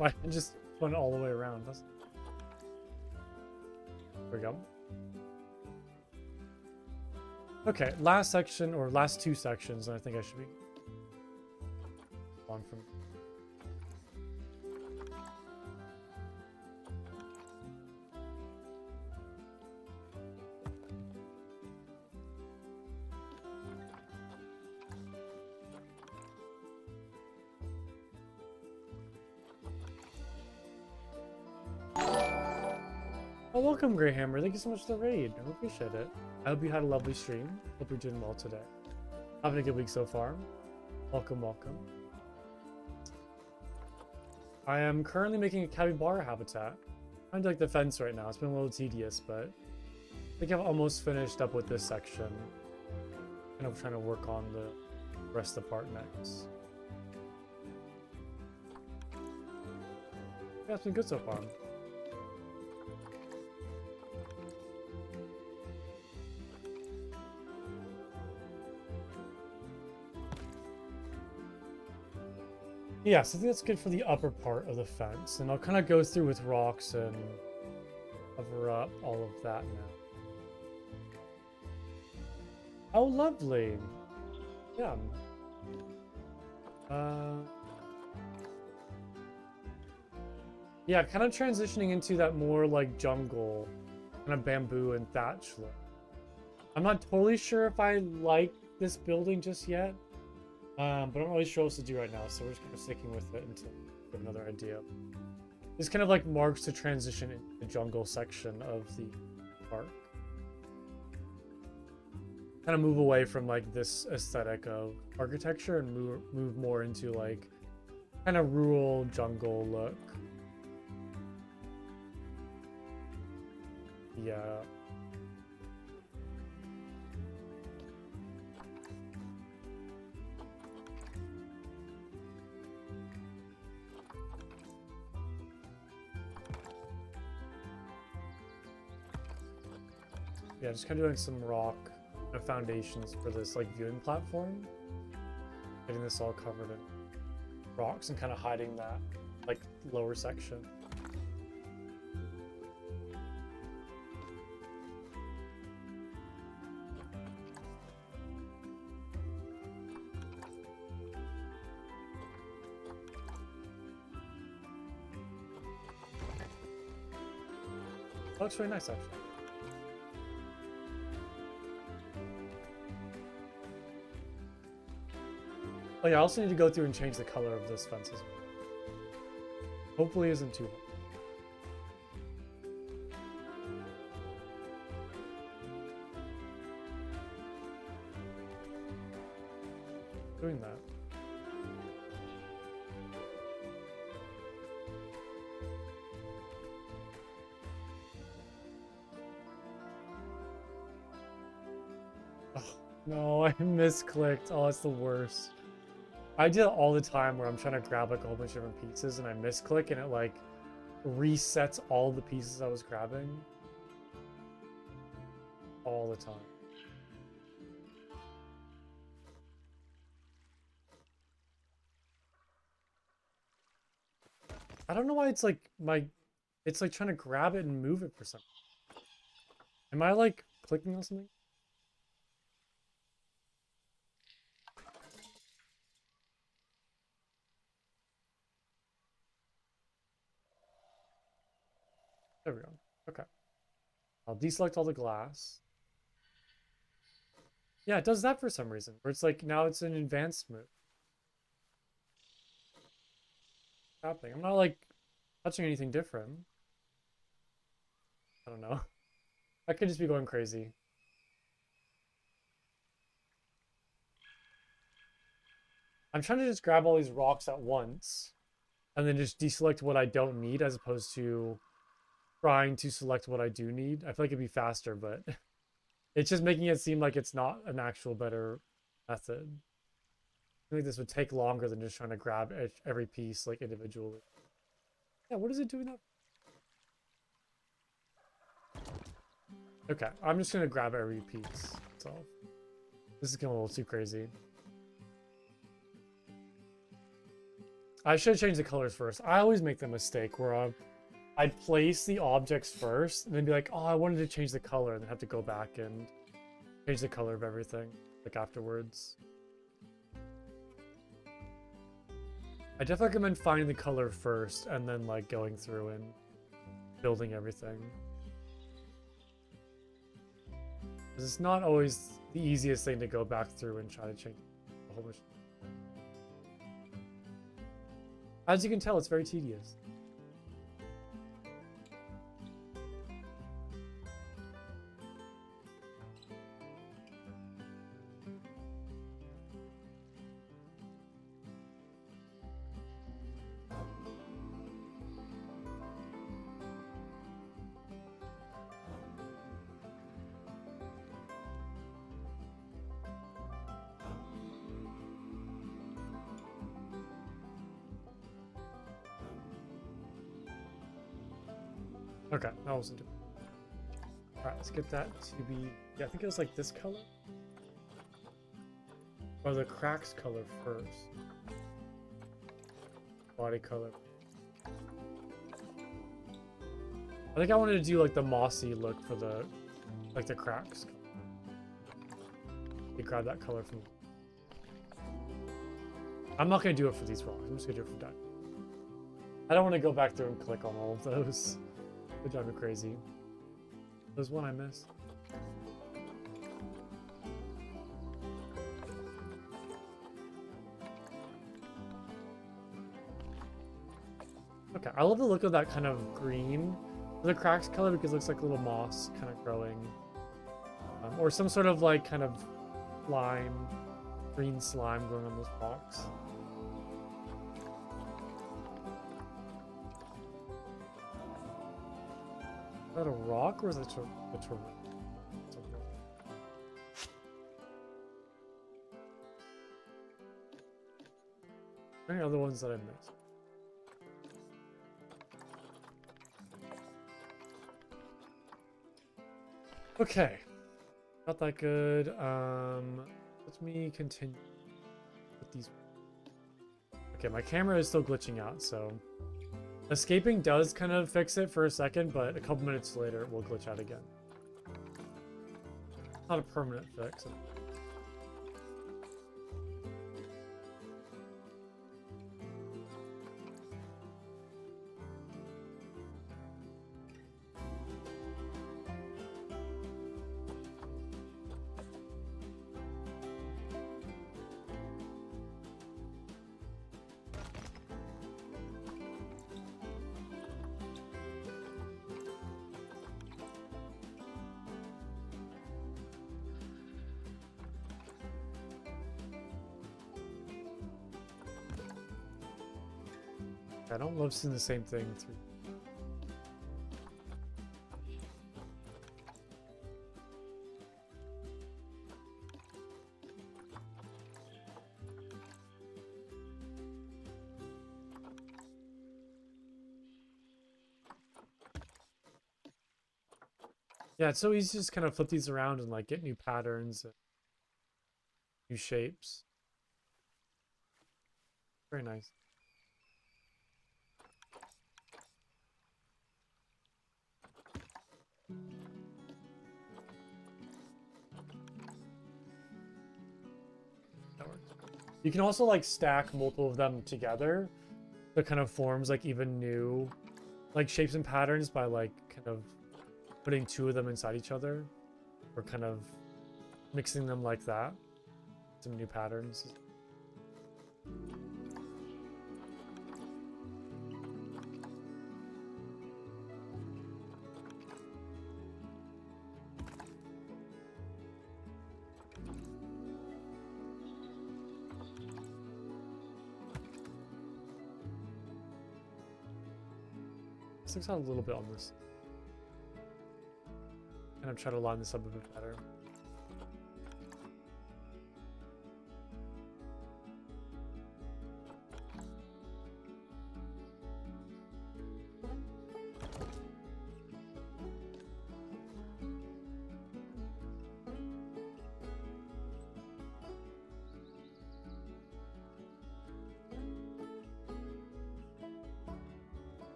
I just went all the way around. There we go. Okay, last section, or last two sections, and I think I should be on from. Oh, welcome, Greyhammer. Thank you so much for the raid. I appreciate it. I hope you had a lovely stream. Hope you're doing well today. Having a good week so far. Welcome, welcome. I am currently making a capybara habitat. I'm like the fence right now. It's been a little tedious, but I think I've almost finished up with this section. Kind of trying to work on the rest of the part next. Yeah, it's been good so far. Yeah, so I think that's good for the upper part of the fence. And I'll kind of go through with rocks and cover up all of that now. Oh, lovely. Yeah. Yeah, kind of transitioning into that more like jungle, kind of bamboo and thatch look. I'm not totally sure if I like this building just yet. But I'm not really sure what to do right now, so we're just kind of sticking with it until we get another idea. This kind of like marks the transition in the jungle section of the park. Kind of move away from like this aesthetic of architecture and move more into like kind of rural jungle look. Yeah. Yeah, just kind of doing some rock foundations for this like viewing platform. Getting this all covered in rocks and kind of hiding that like lower section. That looks really nice actually. Oh yeah, I also need to go through and change the color of this fence as well. Hopefully it isn't too hot. Doing that. No, I misclicked. Oh, it's the worst. I do it all the time where I'm trying to grab like a whole bunch of different pieces and I misclick and it like resets all the pieces I was grabbing. All the time. I don't know why it's like it's like trying to grab it and move it for something. Am I like clicking on something? There we go. Okay. I'll deselect all the glass. Yeah, it does that for some reason. Where it's like now it's an advanced mode. Happening. I'm not like touching anything different. I don't know. I could just be going crazy. I'm trying to just grab all these rocks at once and then just deselect what I don't need as opposed to trying to select what I do need. I feel like it'd be faster, but it's just making it seem like it's not an actual better method. I think this would take longer than just trying to grab every piece like individually. Yeah, what is it doing now? Okay, I'm just gonna grab every piece. That's all. This is getting a little too crazy. I should change the colors first. I always make the mistake where I'd place the objects first and then be like, oh, I wanted to change the color, and then have to go back and change the color of everything like afterwards. I definitely recommend finding the color first and then like going through and building everything. Because it's not always the easiest thing to go back through and try to change a whole bunch. As you can tell, it's very tedious. Okay, that wasn't too bad. Alright, let's get that to be... Yeah, I think it was like this color? Or the cracks color first. Body color. I think I wanted to do like the mossy look for the... like the cracks. You grab that color from... I'm not going to do it for these rocks. I'm just going to do it for that. I don't want to go back through and click on all of those. Would drive me crazy. There's one I missed. Okay, I love the look of that kind of green for the cracks color because it looks like a little moss kind of growing. Or some sort of like kind of slime, green slime growing on those rocks. Is that a rock or is it a terrain? Any other ones that I missed? Okay, not that good. Let me continue with these. Okay, my camera is still glitching out, so escaping does kind of fix it for a second, but a couple minutes later it will glitch out again. Not a permanent fix. I don't love seeing the same thing through. Yeah, it's so easy to just kind of flip these around and like get new patterns and new shapes. Very nice. That works. You can also like stack multiple of them together. So it kind of forms like even new like shapes and patterns by like kind of putting two of them inside each other or kind of mixing them like that. Some new patterns. This looks out a little bit on this. And I'm trying to line this up a bit better.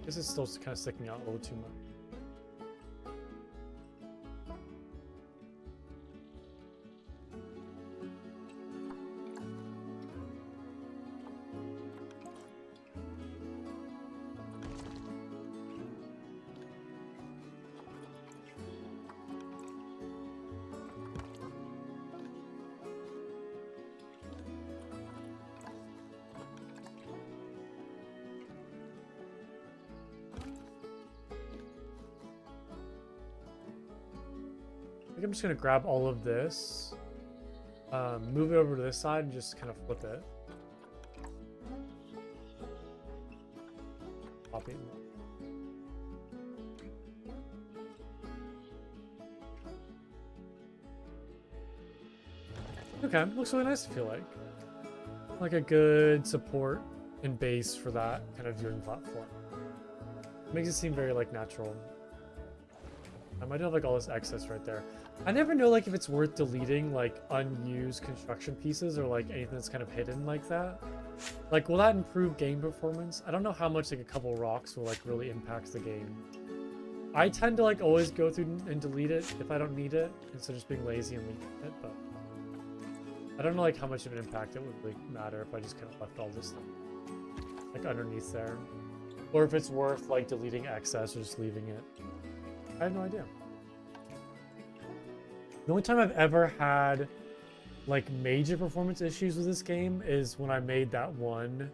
This is still kind of sticking out a little too much. I think I'm just gonna grab all of this, move it over to this side, and just kind of flip it. Copy it. Okay, looks really nice. I feel like a good support and base for that kind of viewing platform. Makes it seem very like natural. I might have like all this excess right there. I never know like if it's worth deleting like unused construction pieces or like anything that's kind of hidden like that. Like, will that improve game performance? I don't know how much like a couple rocks will like really impact the game. I tend to like always go through and delete it if I don't need it instead of just being lazy and leaving it, but I don't know like how much of an impact it would really matter if I just kind of left all this stuff like underneath there. Or if it's worth like deleting excess or just leaving it. I have no idea. The only time I've ever had like major performance issues with this game is when I made that one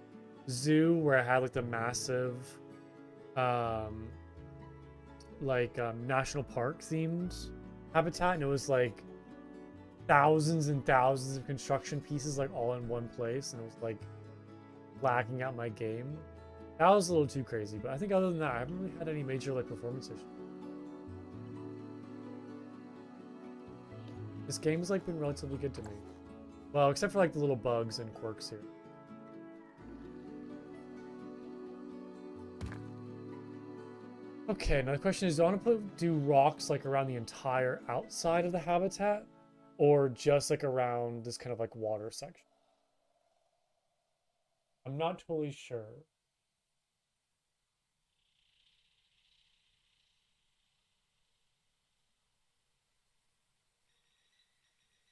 zoo where I had like the massive national park themed habitat, and it was like thousands and thousands of construction pieces like all in one place, and it was like lagging out my game. That was a little too crazy, but I think other than that I haven't really had any major like performance issues. This game has like been relatively good to me. Well, except for like the little bugs and quirks here. Okay, now the question is, do I want to do rocks like around the entire outside of the habitat, or just like around this kind of like water section? I'm not totally sure.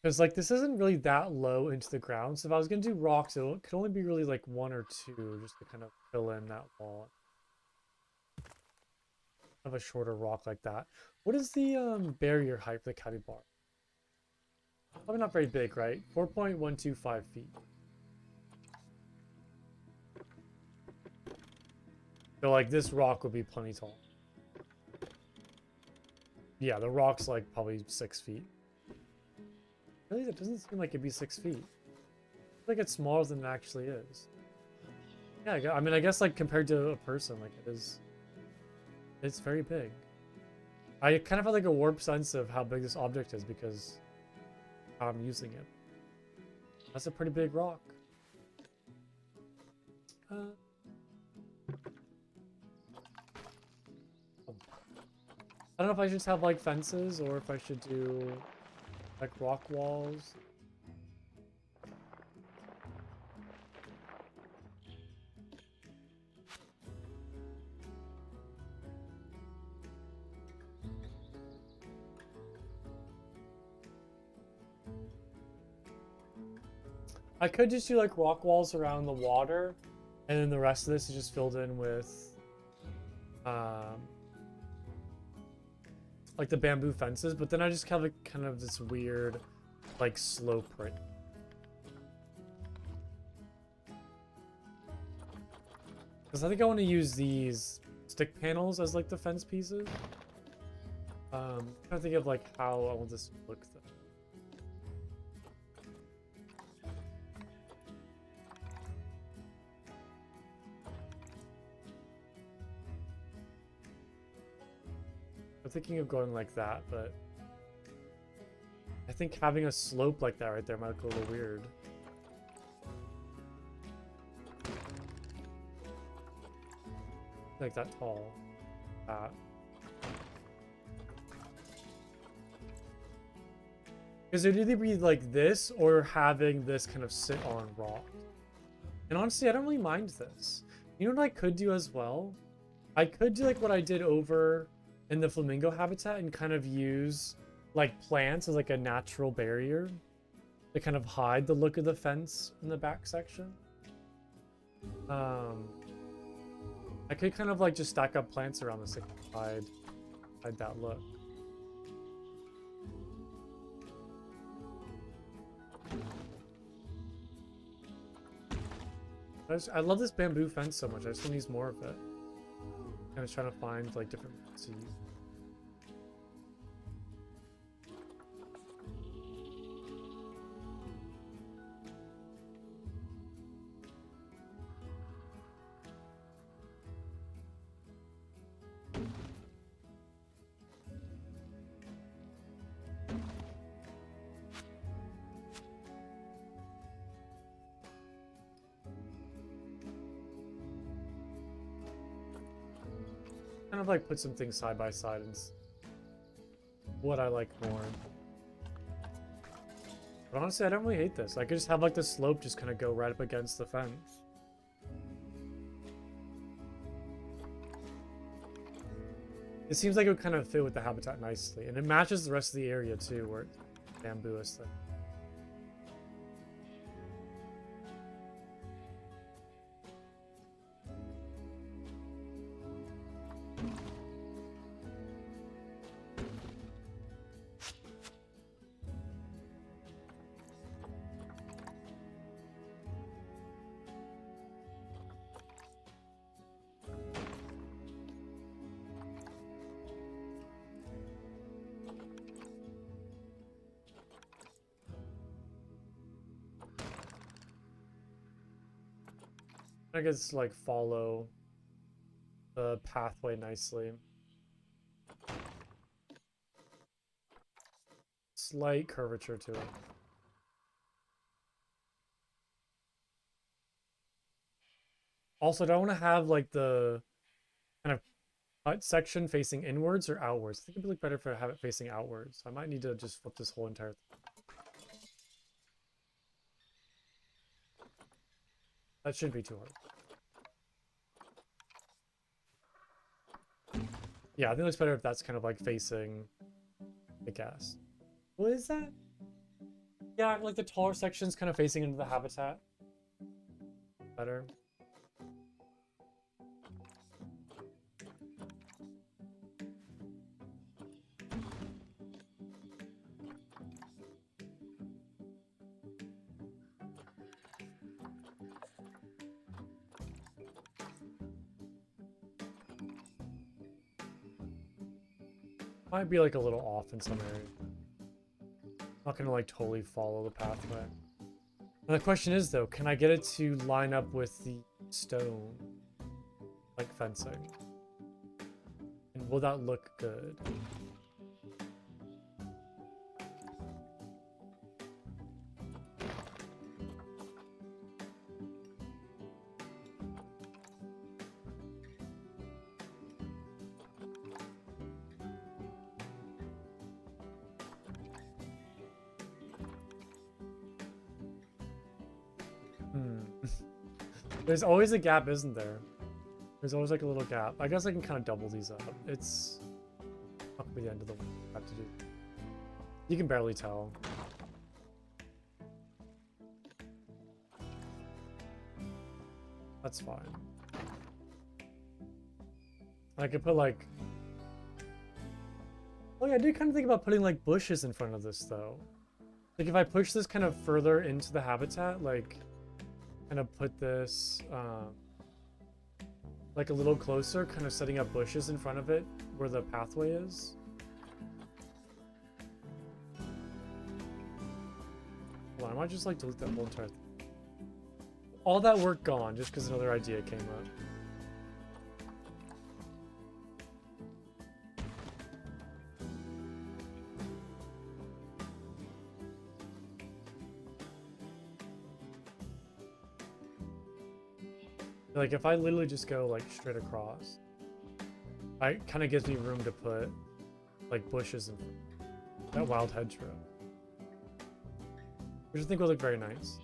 Because like this isn't really that low into the ground, so if I was gonna do rocks, it could only be really like one or two just to kind of fill in that wall. Of a shorter rock like that. What is the barrier height for the capybara? Probably not very big, right? 4.125 feet. So like this rock would be plenty tall. Yeah, the rock's like probably 6 feet. Really, that doesn't seem like it'd be 6 feet. I feel like it's smaller than it actually is. Yeah, I mean, I guess like compared to a person, like it's very big. I kind of have like a warped sense of how big this object is because I'm using it. That's a pretty big rock. I don't know if I should just have like fences or if I should do like rock walls. I could just do like rock walls around the water, and then the rest of this is just filled in with like the bamboo fences, but then I just have like kind of this weird like slope right. Because I think I want to use these stick panels as like the fence pieces. I'm trying to think of like how I want this to look though. I'm thinking of going like that, but I think having a slope like that right there might look a little weird. Like that tall. That. Because it'd either be like this or having this kind of sit on rock. And honestly, I don't really mind this. You know what I could do as well? I could do like what I did over in the flamingo habitat and kind of use like plants as like a natural barrier to kind of hide the look of the fence in the back section. I could kind of like just stack up plants around this to hide that look. I love this bamboo fence so much. I just want to use more of it. I was trying to find like different seeds. Kind of like put some things side by side and what I like more. But honestly, I don't really hate this. I could just have like the slope just kind of go right up against the fence. It seems like it would kind of fit with the habitat nicely. And it matches the rest of the area too, where it's bamboo aesthetic. I guess like follow the pathway nicely. Slight curvature to it. Also, do I want to have like the kind of cut section facing inwards or outwards? I think it'd look better if I have it facing outwards. I might need to just flip this whole entire thing. That shouldn't be too hard. Yeah, I think it looks better if that's kind of like facing, I guess. What is that? Yeah, like the taller section's kind of facing into the habitat. Better. Might be like a little off in some area. Not gonna like totally follow the pathway. And the question is though, can I get it to line up with the stone, like fencing? And will that look good? There's always a gap, isn't there? There's always like a little gap. I guess I can kind of double these up. It's not gonna be the end of the world. I have to do. You can barely tell. That's fine. I could put like... Oh yeah, I do kind of think about putting like bushes in front of this though. Like if I push this kind of further into the habitat, like kind of put this like a little closer, kind of setting up bushes in front of it where the pathway is. Hold on, I might just like delete that whole entire thing. All that work gone just because another idea came up. Like if I literally just go like straight across, it kind of gives me room to put like bushes and that wild hedgerow, which I think will look very nice.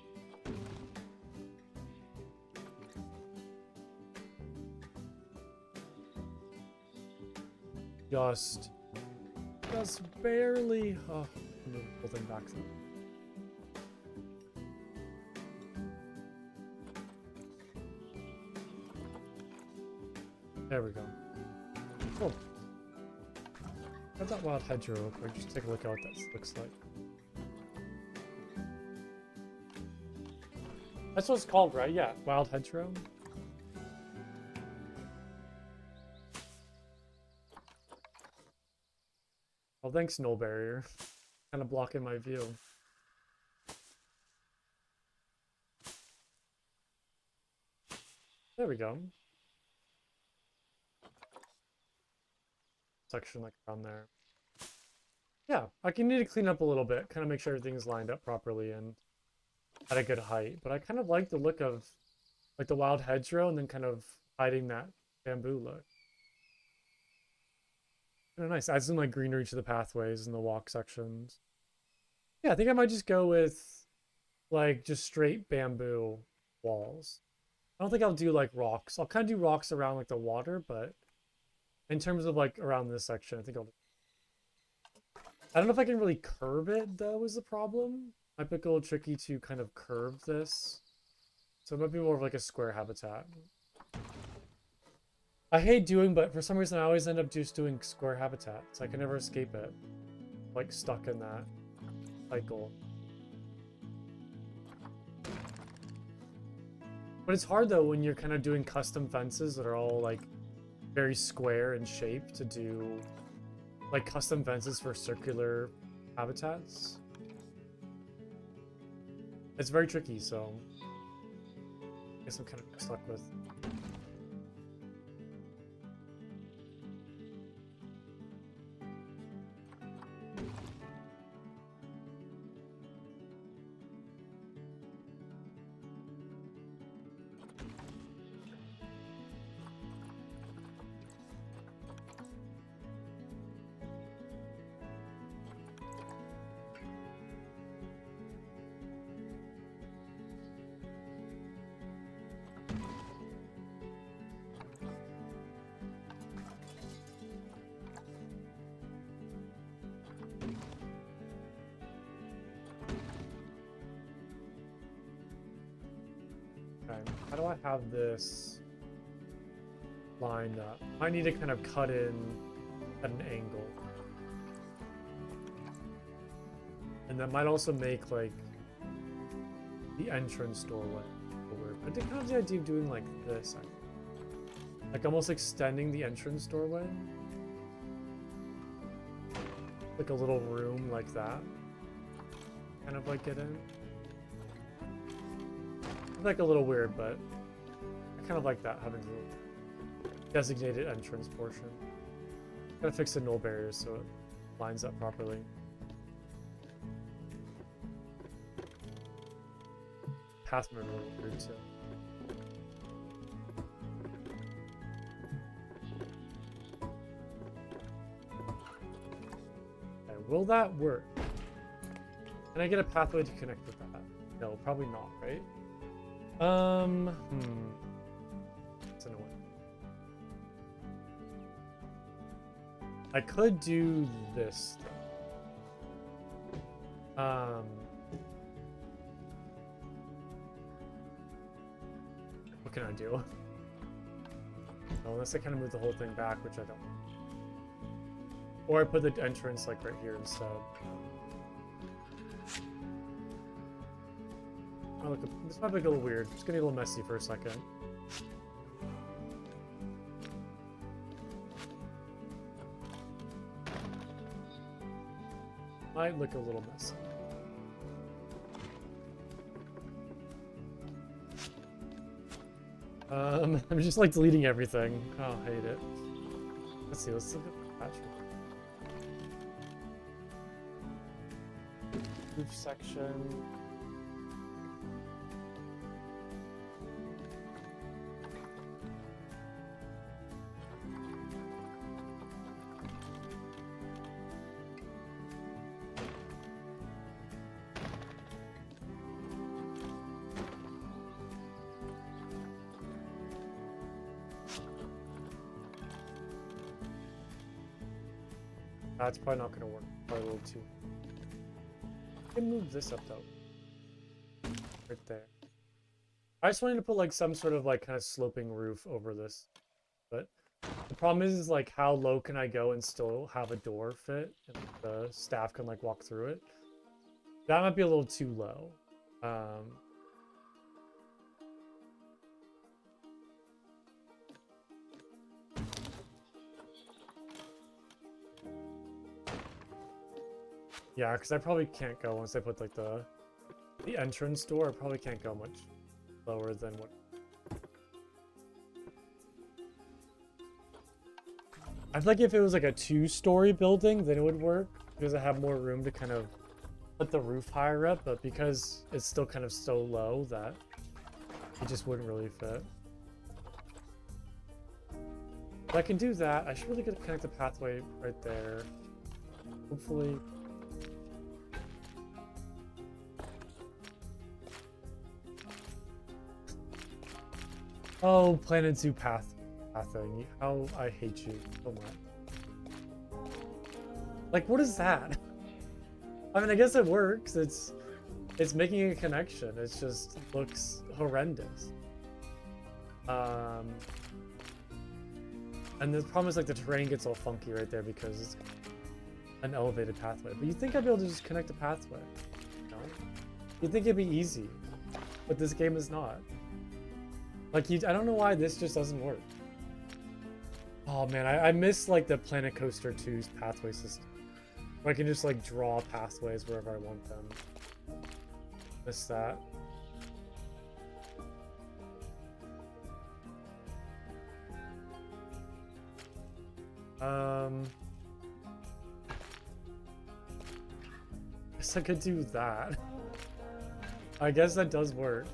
Just barely. Oh, move the whole thing back. There we go. Cool. Grab that wild hedgerow real quick. Just take a look at what that looks like. That's what it's called, right? Yeah, wild hedgerow. Well, thanks, null barrier. Kind of blocking my view. There we go. Section like around there. Yeah, I can need to clean up a little bit, kind of make sure everything's lined up properly and at a good height. But I kind of like the look of like the wild hedgerow and then kind of hiding that bamboo look. Kind of nice. Add some like greenery to the pathways and the walk sections. Yeah, I think I might just go with like just straight bamboo walls. I don't think I'll do like rocks. I'll kind of do rocks around like the water, but in terms of like around this section, I think I'll... I don't know if I can really curve it though is the problem. Might be a little tricky to kind of curve this. So it might be more of like a square habitat. I hate doing, but for some reason I always end up just doing square habitats. I can never escape it. Like stuck in that cycle. But it's hard though when you're kind of doing custom fences that are all like very square in shape to do like custom fences for circular habitats. It's very tricky, so I guess I'm kind of stuck with. How do I have this lined up? I need to kind of cut in at an angle. And that might also make like the entrance doorway over. I did kind of the idea of doing like this. Like almost extending the entrance doorway. Like a little room like that. Kind of like get in. Like a little weird, but I kind of like that, having the designated entrance portion. Gotta fix the null barriers so it lines up properly. Path movement a little weird too. Okay, will that work? Can I get a pathway to connect with that? No, probably not, right? It's annoying. I could do this though. What can I do? Oh, unless I kind of move the whole thing back, which I don't. Or I put the entrance like right here instead. Oh, look, this might be a little weird. It's gonna be a little messy for a second. Might look a little messy. I'm just like deleting everything. Oh, I hate it. Let's see, let's look at the patch. Roof section. That's probably not going to work. Probably a little too. I can move this up though. Right there. I just wanted to put like some sort of like kind of sloping roof over this. But the problem is like how low can I go and still have a door fit and the staff can like walk through it. That might be a little too low. Yeah, because I probably can't go once I put like the entrance door. I probably can't go much lower than what. I feel like if it was like a 2-story building, then it would work because I have more room to kind of put the roof higher up. But because it's still kind of so low that it just wouldn't really fit. But I can do that. I should really get connect the pathway right there. Hopefully. Oh, Planet Zoo pathing. How I hate you so much. Like, what is that? I mean, I guess it works. It's making a connection. It just looks horrendous. And the problem is like the terrain gets all funky right there because it's an elevated pathway. But you'd think I'd be able to just connect a pathway. You know? You'd think it'd be easy, but this game is not. Like, I don't know why this just doesn't work. Oh man, I miss like the Planet Coaster 2's pathway system. Where I can just like draw pathways wherever I want them. Miss that. Guess I could do that. I guess that does work.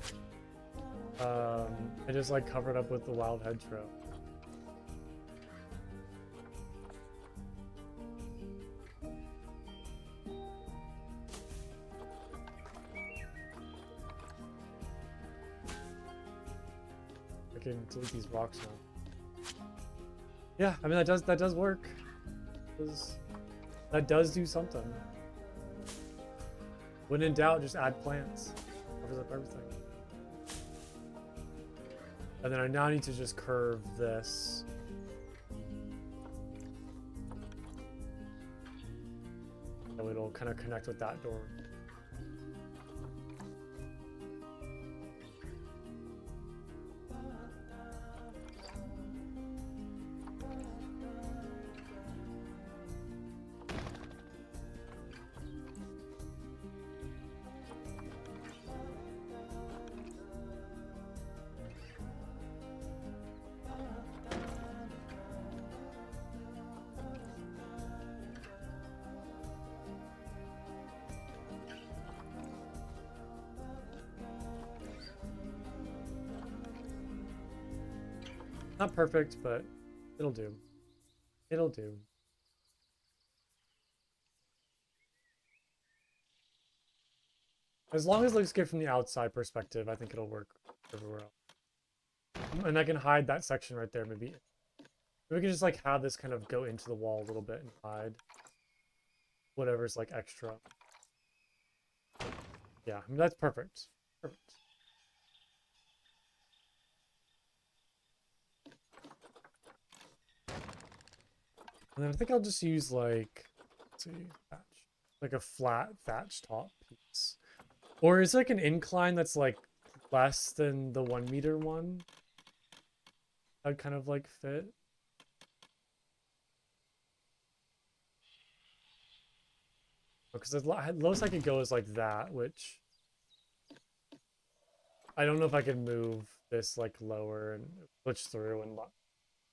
I just like covered up with the wild hedgerow. I can delete these rocks now. Yeah, I mean that does work. That does do something. When in doubt, just add plants. Covers up everything. And then I now need to just curve this. So it'll kind of connect with that door. Not perfect, but it'll do. It'll do. As long as it looks good from the outside perspective, I think it'll work everywhere else. And I can hide that section right there, maybe. We can just like have this kind of go into the wall a little bit and hide whatever's like extra. Yeah, I mean, that's perfect. Perfect. And then I think I'll just use like, let's see, thatch. Like a flat thatch top piece. Or is like an incline that's like less than the 1 meter one? That'd kind of like fit. Because the lowest I could go is like that, which I don't know if I can move this like lower and glitch through and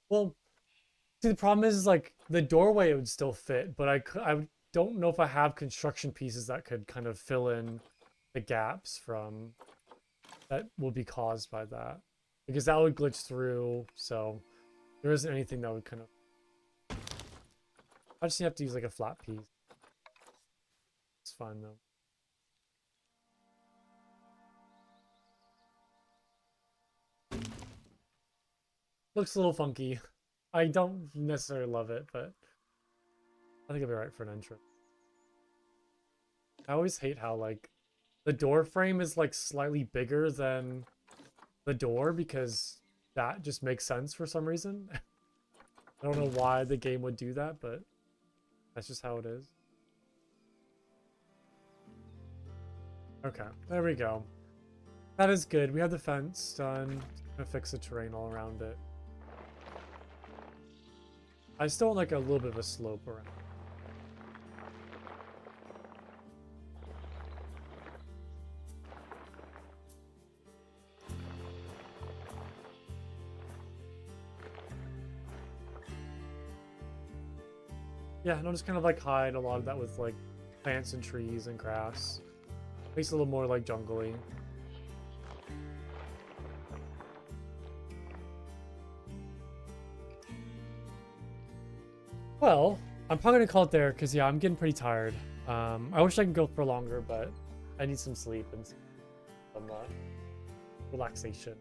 well, see the problem is like the doorway would still fit, but I don't know if I have construction pieces that could kind of fill in the gaps from that will be caused by that, because that would glitch through. So there isn't anything that would kind of. I just have to use like a flat piece. It's fine though. Looks a little funky. I don't necessarily love it, but I think it'll be right for an entrance. I always hate how like the door frame is like slightly bigger than the door because that just makes sense for some reason. I don't know why the game would do that, but that's just how it is. Okay, there we go. That is good. We have the fence done. Gonna fix the terrain all around it. I still want like a little bit of a slope around. Yeah, and I'll just kind of like hide a lot of that with like plants and trees and grass. Makes it a little more like jungly. Well, I'm probably gonna call it there because yeah, I'm getting pretty tired. I wish I could go for longer, but I need some sleep and some relaxation.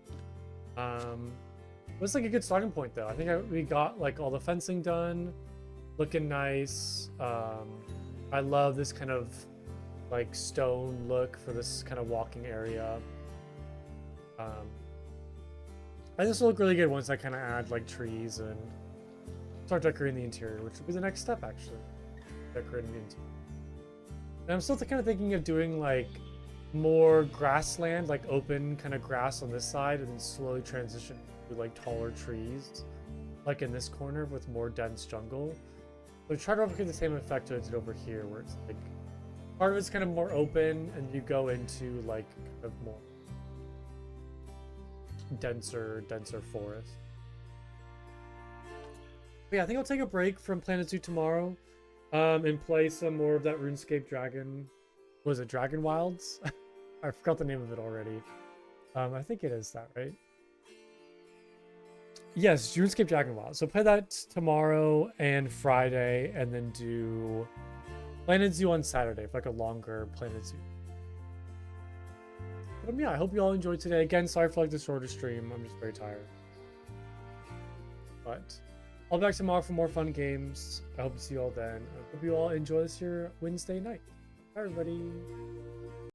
It was like a good starting point though. I think we got like all the fencing done, looking nice. I love this kind of like stone look for this kind of walking area. I think this will look really good once I kind of add like trees and start decorating the interior, which will be the next step actually. Decorating the interior. And I'm still kind of thinking of doing like more grassland, like open kind of grass on this side, and then slowly transition to like taller trees, like in this corner with more dense jungle. But try to replicate the same effect as it over here, where it's like part of it's kind of more open, and you go into like kind of more denser forest. But yeah, I think I'll take a break from Planet Zoo tomorrow, and play some more of that RuneScape Dragon. Was it Dragon Wilds? I forgot the name of it already. I think it is that, right? Yes, RuneScape Dragon Wilds. So play that tomorrow and Friday, and then do Planet Zoo on Saturday for like a longer Planet Zoo. But yeah, I hope you all enjoyed today. Again, sorry for like the shorter stream. I'm just very tired. But I'll be back tomorrow for more fun games. I hope to see you all then. I hope you all enjoy this here Wednesday night. Bye, everybody.